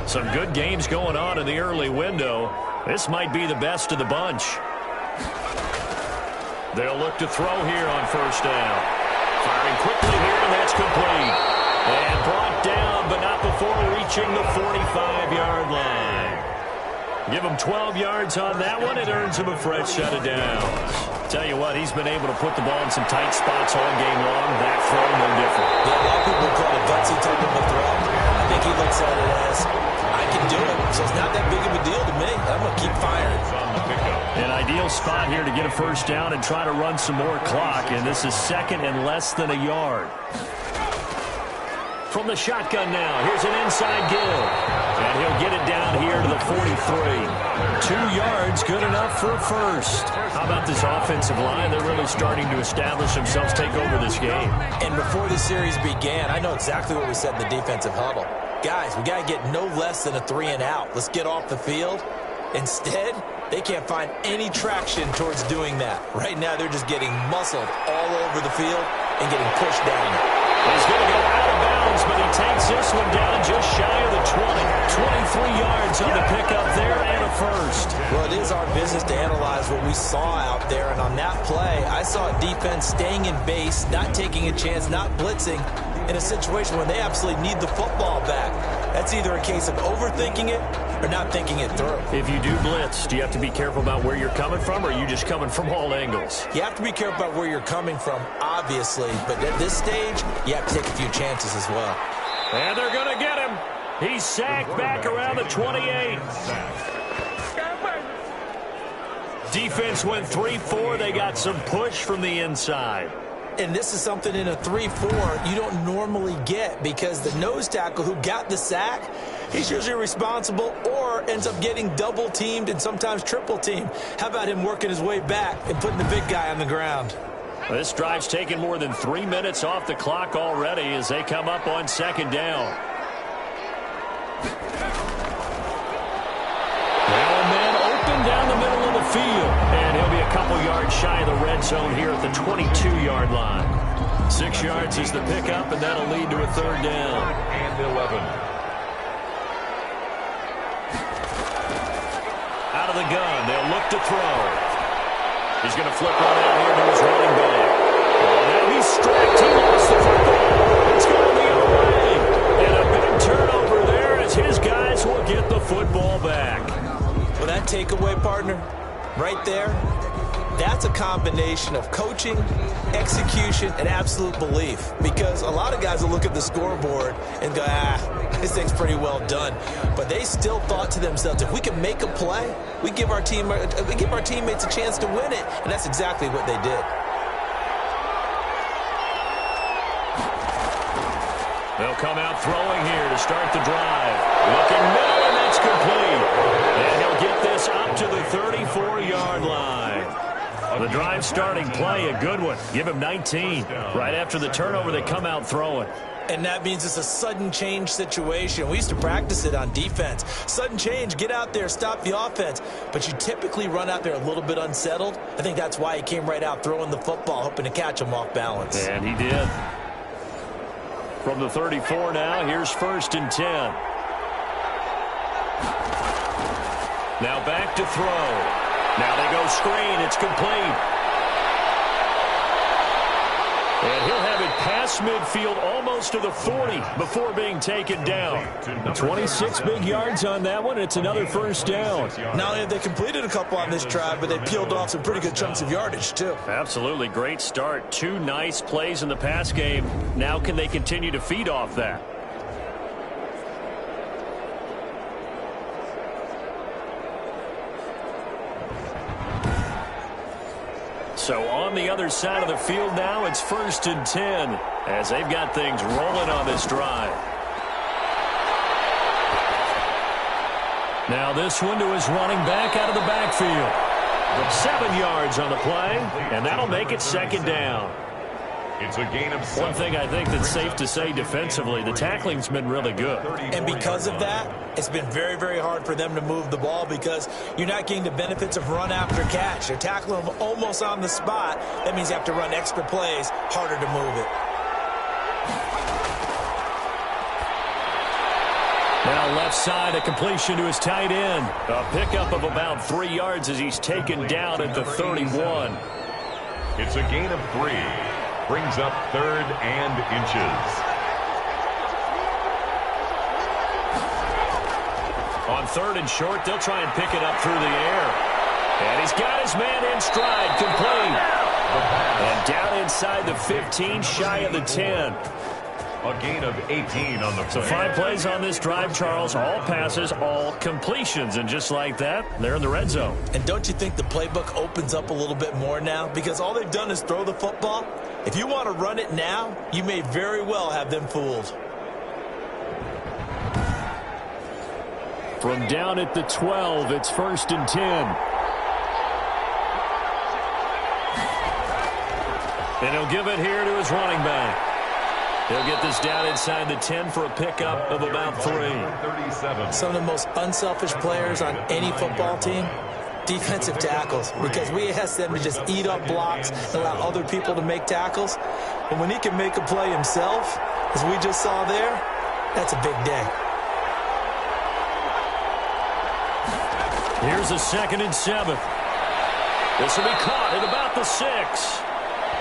Some good games going on in the early window. This might be the best of the bunch. They'll look to throw here on 1st down. Firing quickly here, and that's complete. And brought down, but not before reaching the 45-yard line. Give him 12 yards on that one. It earns him a fresh set of downs. Tell you what, he's been able to put the ball in some tight spots all game long. That throw, no different. Yeah, a lot of people call it gutsy type of a throw. I think he looks at it as, I can do it, so it's not that big of a deal to me. I'm going to keep firing. An ideal spot here to get a 1st down and try to run some more clock, and this is 2nd and less than a yard. From the shotgun now, here's an inside give. And he'll get it down here to the 43. 2 yards, good enough for a 1st. How about this offensive line? They're really starting to establish themselves, take over this game. And before the series began, I know exactly what we said in the defensive huddle. Guys, we got to get no less than a 3 and out. Let's get off the field. Instead, they can't find any traction towards doing that. Right now, they're just getting muscled all over the field and getting pushed down. He's going to go out of bounds, but he takes this one down just shy of the 20. 23 yards on the pickup there and a 1st. Well, it is our business to analyze what we saw out there. And on that play, I saw a defense staying in base, not taking a chance, not blitzing in a situation when they absolutely need the football back. That's either a case of overthinking it or not thinking it through. If you do blitz, do you have to be careful about where you're coming from, or are you just coming from all angles? You have to be careful about where you're coming from, obviously. But at this stage, you have to take a few chances as well. And they're going to get him. He's sacked back around the 28. Defense went 3-4. They got some push from the inside. And this is something in a 3-4 you don't normally get, because the nose tackle who got the sack, he's usually responsible or ends up getting double-teamed and sometimes triple-teamed. How about him working his way back and putting the big guy on the ground? Well, this drive's taken more than 3 minutes off the clock already as they come up on 2nd down. Now a man open down the middle of the field. And he'll be a couple yards shy of the red zone here at the 22-yard line. 6 yards is the pickup, and that'll lead to a 3rd down. And 11. Out of the gun. They'll look to throw. He's going to flip one out here to his running back. Oh, now he's stripped. He lost the football. It's going the other way. And a big turnover there as his guys will get the football back. Well, that takeaway, partner, right there, that's a combination of coaching, execution, and absolute belief. Because a lot of guys will look at the scoreboard and go, this thing's pretty well done. But they still thought to themselves, if we can make a play, we give our teammates a chance to win it. And that's exactly what they did. They'll come out throwing here to start the drive. Looking middle, and that's complete. And he'll get this up to the 34-yard line. The drive starting play, a good one. Give him 19. Right after the turnover, they come out throwing. And that means it's a sudden change situation. We used to practice it on defense. Sudden change, get out there, stop the offense. But you typically run out there a little bit unsettled. I think that's why he came right out throwing the football, hoping to catch him off balance. And he did. From the 34 now, here's 1st and 10. Now back to throw. Now they go screen. It's complete. And he'll have it past midfield almost to the 40 before being taken down. 26 big yards on that one. It's another 1st down. Not only have they completed a couple on this drive, but they peeled off some pretty good chunks of yardage, too. Absolutely. Great start. 2 nice plays in the pass game. Now can they continue to feed off that? So on the other side of the field now, it's 1st and 10 as they've got things rolling on this drive. Now this one to his running back out of the backfield. 7 yards on the play, and that'll make it 2nd down. It's a gain of 7. One thing I think that's safe to say defensively, the tackling's been really good. And because of that, it's been very, very hard for them to move the ball because you're not getting the benefits of run after catch. They're tackling them almost on the spot. That means you have to run extra plays, harder to move it. Now left side, a completion to his tight end. A pickup of about 3 yards as he's taken down at the 31. It's a gain of 3. Brings up 3rd and inches. On 3rd and short, they'll try and pick it up through the air. And he's got his man in stride, complete. And down inside the 15, shy of the 10. A gain of 18 on the play. So 5 plays on this drive, Charles. All passes, all completions. And just like that, they're in the red zone. And don't you think the playbook opens up a little bit more now? Because all they've done is throw the football. If you want to run it now, you may very well have them fooled. From down at the 12, it's 1st and 10. And he'll give it here to his running back. He'll get this down inside the 10 for a pickup of about 3. Some of the most unselfish players on any football team, defensive tackles, because we ask them to just eat up blocks and allow other people to make tackles. And when he can make a play himself, as we just saw there, that's a big day. Here's a 2nd and 7. This will be caught at about the 6.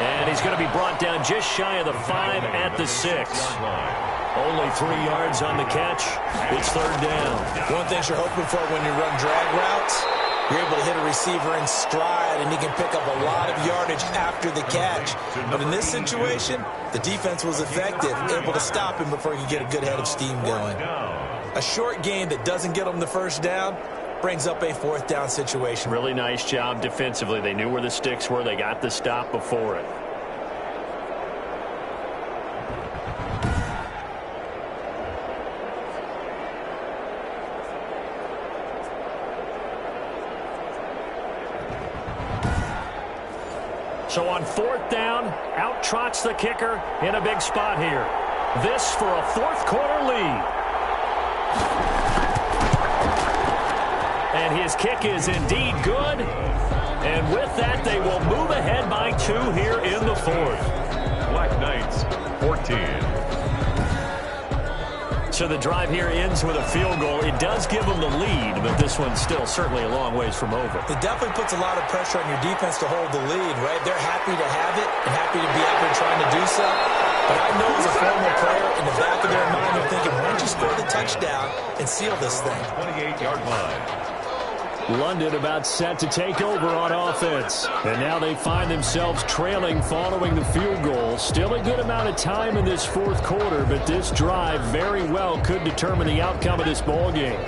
And he's going to be brought down just shy of the 5 at the 6. Only 3 yards on the catch. It's 3rd down. One thing you're hoping for when you run drag routes, you're able to hit a receiver in stride, and he can pick up a lot of yardage after the catch. But in this situation, the defense was effective, able to stop him before he could get a good head of steam going. A short gain that doesn't get him the 1st down brings up a 4th down situation. Really nice job defensively. They knew where the sticks were. They got the stop before it. So on 4th down, out trots the kicker in a big spot here. This for a 4th quarter lead. And his kick is indeed good. And with that, they will move ahead by 2 here in the 4th. Black Knights, 14. So the drive here ends with a field goal. It does give them the lead, but this one's still certainly a long ways from over. It definitely puts a lot of pressure on your defense to hold the lead, right? They're happy to have it and happy to be out there trying to do so. But I know as a former player, in the back of their mind, they're thinking, why don't you score the touchdown and seal this thing? 28-yard line. London about set to take over on offense. And now they find themselves trailing following the field goal. Still a good amount of time in this fourth quarter, but this drive very well could determine the outcome of this ball game.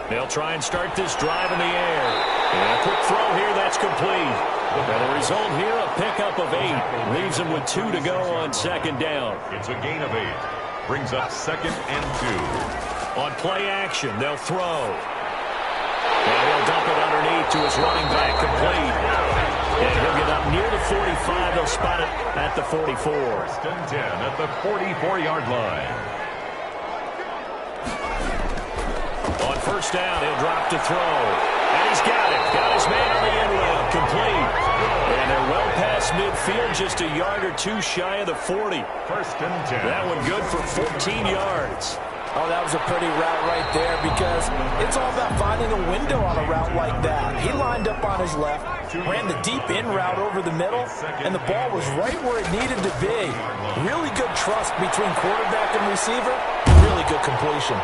They'll try and start this drive in the air. And a quick throw here, that's complete. And the result here, a pickup of 8. Leaves them with 2 to go on second down. It's a gain of 8. Brings up 2nd and 2. On play action, they'll throw. And he'll dump it underneath to his running back, complete. And he'll get up near the 45. They'll spot it at the 44. 1st and 10 at the 44-yard line. On first down, he'll drop to throw. And he's got it. Got his man on the end route. Complete. And they're well past midfield, just a yard or 2 shy of the 40. 1st and 10. That one good for 14 yards. Oh, that was a pretty route right there because it's all about finding a window on a route like that. He lined up on his left, ran the deep in route over the middle, and the ball was right where it needed to be. Really good trust between quarterback and receiver. Really good completion.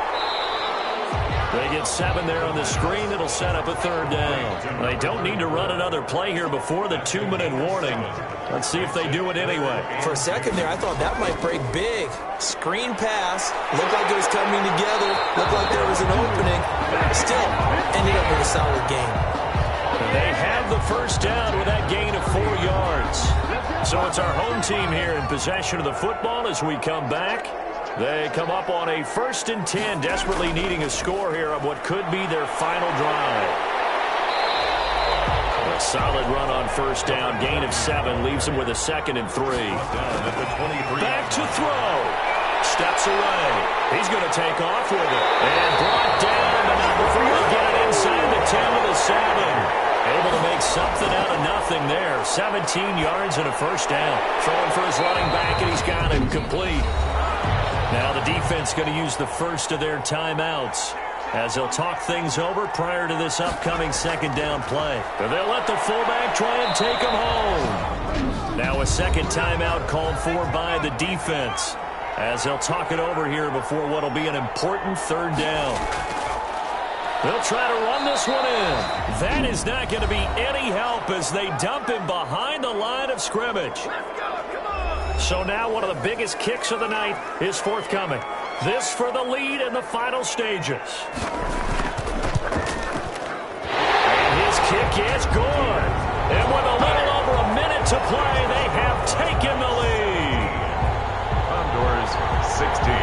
They get 7 there on the screen. It'll set up a 3rd down. They don't need to run another play here before the 2-minute warning. Let's see if they do it anyway. For a second there, I thought that might break big. Screen pass. Looked like it was coming together. Looked like there was an opening. Still, ended up with a solid gain. They have the first down with that gain of 4 yards. So it's our home team here in possession of the football as we come back. They come up on a 1st and 10, desperately needing a score here on what could be their final drive. A solid run on first down, gain of 7, leaves them with a 2nd and 3. Back to throw. Steps away. He's going to take off with it. And brought down the number 4. Get it inside the 10 to the 7. Able to make something out of nothing there. 17 yards and a first down. Throwing for his running back, and he's got him complete. Now the defense going to use the first of their timeouts as they'll talk things over prior to this upcoming 2nd down play. They'll let the fullback try and take him home. Now a 2nd timeout called for by the defense as they'll talk it over here before what will be an important 3rd down. They'll try to run this one in. That is not going to be any help as they dump him behind the line of scrimmage. So now one of the biggest kicks of the night is forthcoming. This for the lead in the final stages. And his kick is good. And with a little over a minute to play, they have taken the lead. Condors 16.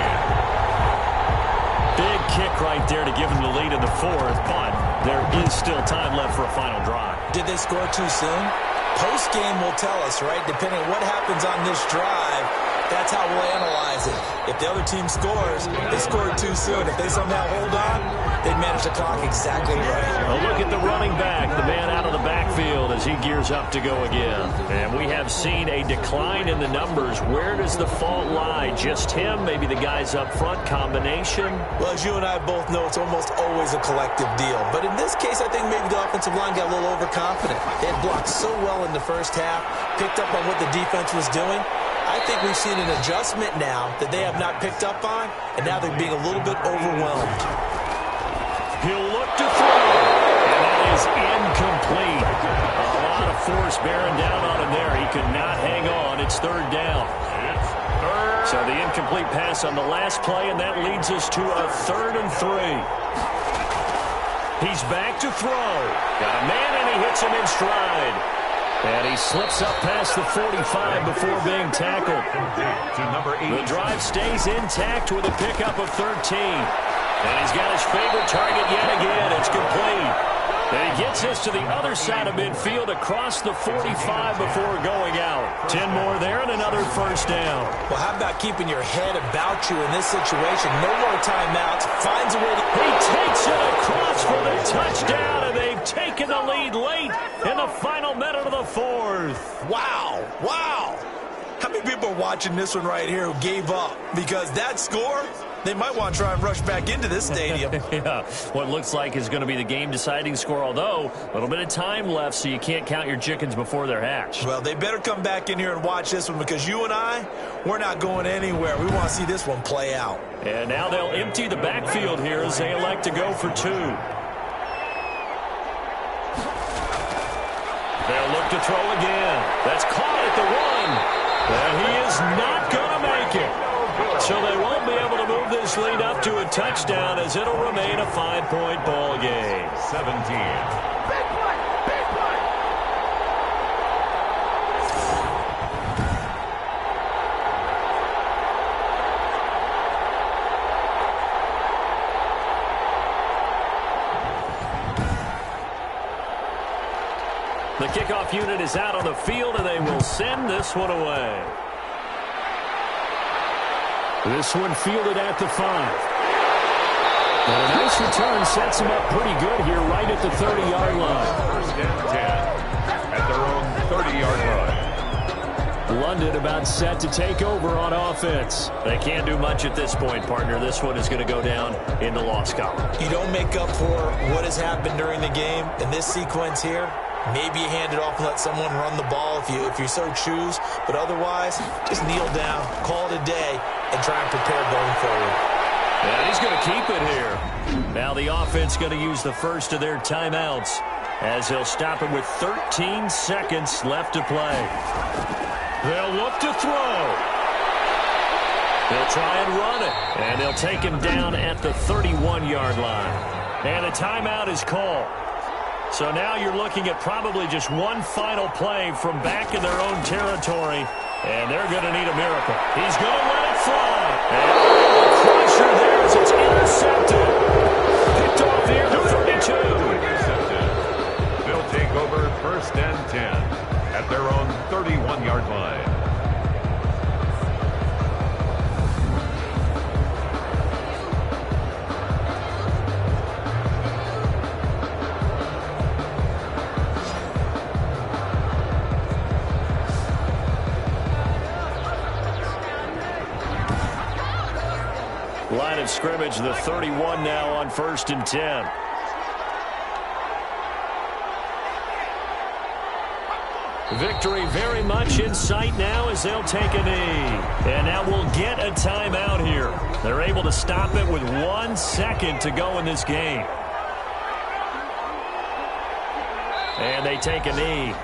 Big kick right there to give them the lead in the 4th, but there is still time left for a final drive. Did they score too soon? Post-game will tell us, right? Depending on what happens on this drive, that's how we'll analyze it. If the other team scores, they scored too soon. If they somehow hold on, they manage the clock exactly right. A look at the running back, the man out of the backfield as he gears up to go again. And we have seen a decline in the numbers. Where does the fault lie? Just him? Maybe the guys up front? Combination? Well, as you and I both know, it's almost always a collective deal. But in this case, I think maybe the offensive line got a little overconfident. They had blocked so well in the first half, picked up on what the defense was doing. I think we've seen an adjustment now that they have not picked up on, and now they're being a little bit overwhelmed. He'll look to throw, and that is incomplete. A lot of force bearing down on him there. He could not hang on. It's 3rd down. So the incomplete pass on the last play, and that leads us to a 3rd and 3. He's back to throw. Got a man, and he hits him in stride. And he slips up past the 45 before being tackled. The drive stays intact with a pickup of 13. And he's got his favorite target yet again. It's complete. And he gets us to the other side of midfield across the 45 before going out. 10 more there and another first down. Well, how about keeping your head about you in this situation? No more timeouts. Finds a way to... He takes it across for the touchdown, and they've taken the lead late in the final minute of the fourth. Wow. Wow. How many people are watching this one right here who gave up? Because that score, they might want to try and rush back into this stadium. Yeah, what looks like is going to be the game-deciding score, although a little bit of time left, so you can't count your chickens before they're hatched. Well, they better come back in here and watch this one, because you and I, we're not going anywhere. We want to see this one play out. And now they'll empty the backfield here as they elect to go for two. They'll look to throw again. That's caught at the one. And he is not going to make it. So they won't be able to move this lead up to a touchdown, as it'll remain a 5-point ball game. 17. The kickoff unit is out on the field, and they will send this one away. This one fielded at the 5. And a nice return sets them up pretty good here right at the 30-yard line. First and 10 at their own 30-yard line. London about set to take over on offense. They can't do much at this point, partner. This one is going to go down in the loss column. You don't make up for what has happened during the game in this sequence here. Maybe you hand it off and let someone run the ball if you so choose. But otherwise, just kneel down, call it a day, and try and prepare going forward. Yeah, he's going to keep it here. Now the offense going to use the first of their timeouts, as they'll stop it with 13 seconds left to play. They'll look to throw. They'll try and run it, and they'll take him down at the 31-yard line. And a timeout is called. So now you're looking at probably just one final play from back in their own territory, and they're going to need a miracle. He's going to let it fly. And the pressure there as it's intercepted. Picked off here to 32. Intercepted. They'll take over first and 10 at their own 31-yard line. Line of scrimmage, the 31 now on first and 10. Victory very much in sight now as they'll take a knee. And now we'll get a timeout here. They're able to stop it with 1 second to go in this game. And they take a knee.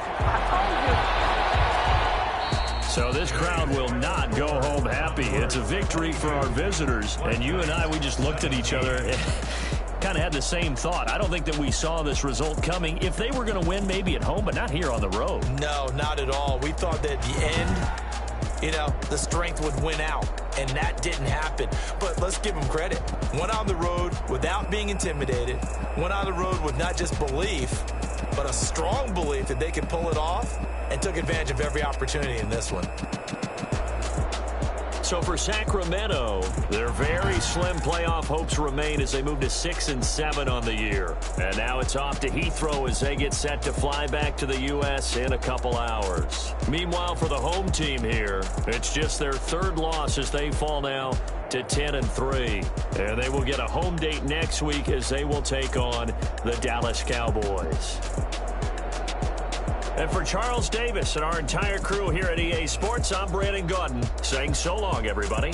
So this crowd will not go home happy. It's a victory for our visitors. And you and I, we just looked at each other and kind of had the same thought. I don't think that we saw this result coming. If they were going to win, maybe at home, but not here on the road. No, not at all. We thought that at the end, the strength would win out. And that didn't happen. But let's give them credit. Went on the road without being intimidated. Went on the road with not just belief, but a strong belief that they could pull it off, and took advantage of every opportunity in this one. So for Sacramento, their very slim playoff hopes remain as they move to 6-7 on the year. And now it's off to Heathrow as they get set to fly back to the U.S. in a couple hours. Meanwhile, for the home team here, it's just their third loss as they fall now to 10-3. And they will get a home date next week as they will take on the Dallas Cowboys. And for Charles Davis and our entire crew here at EA Sports, I'm Brandon Gaudin saying so long, everybody.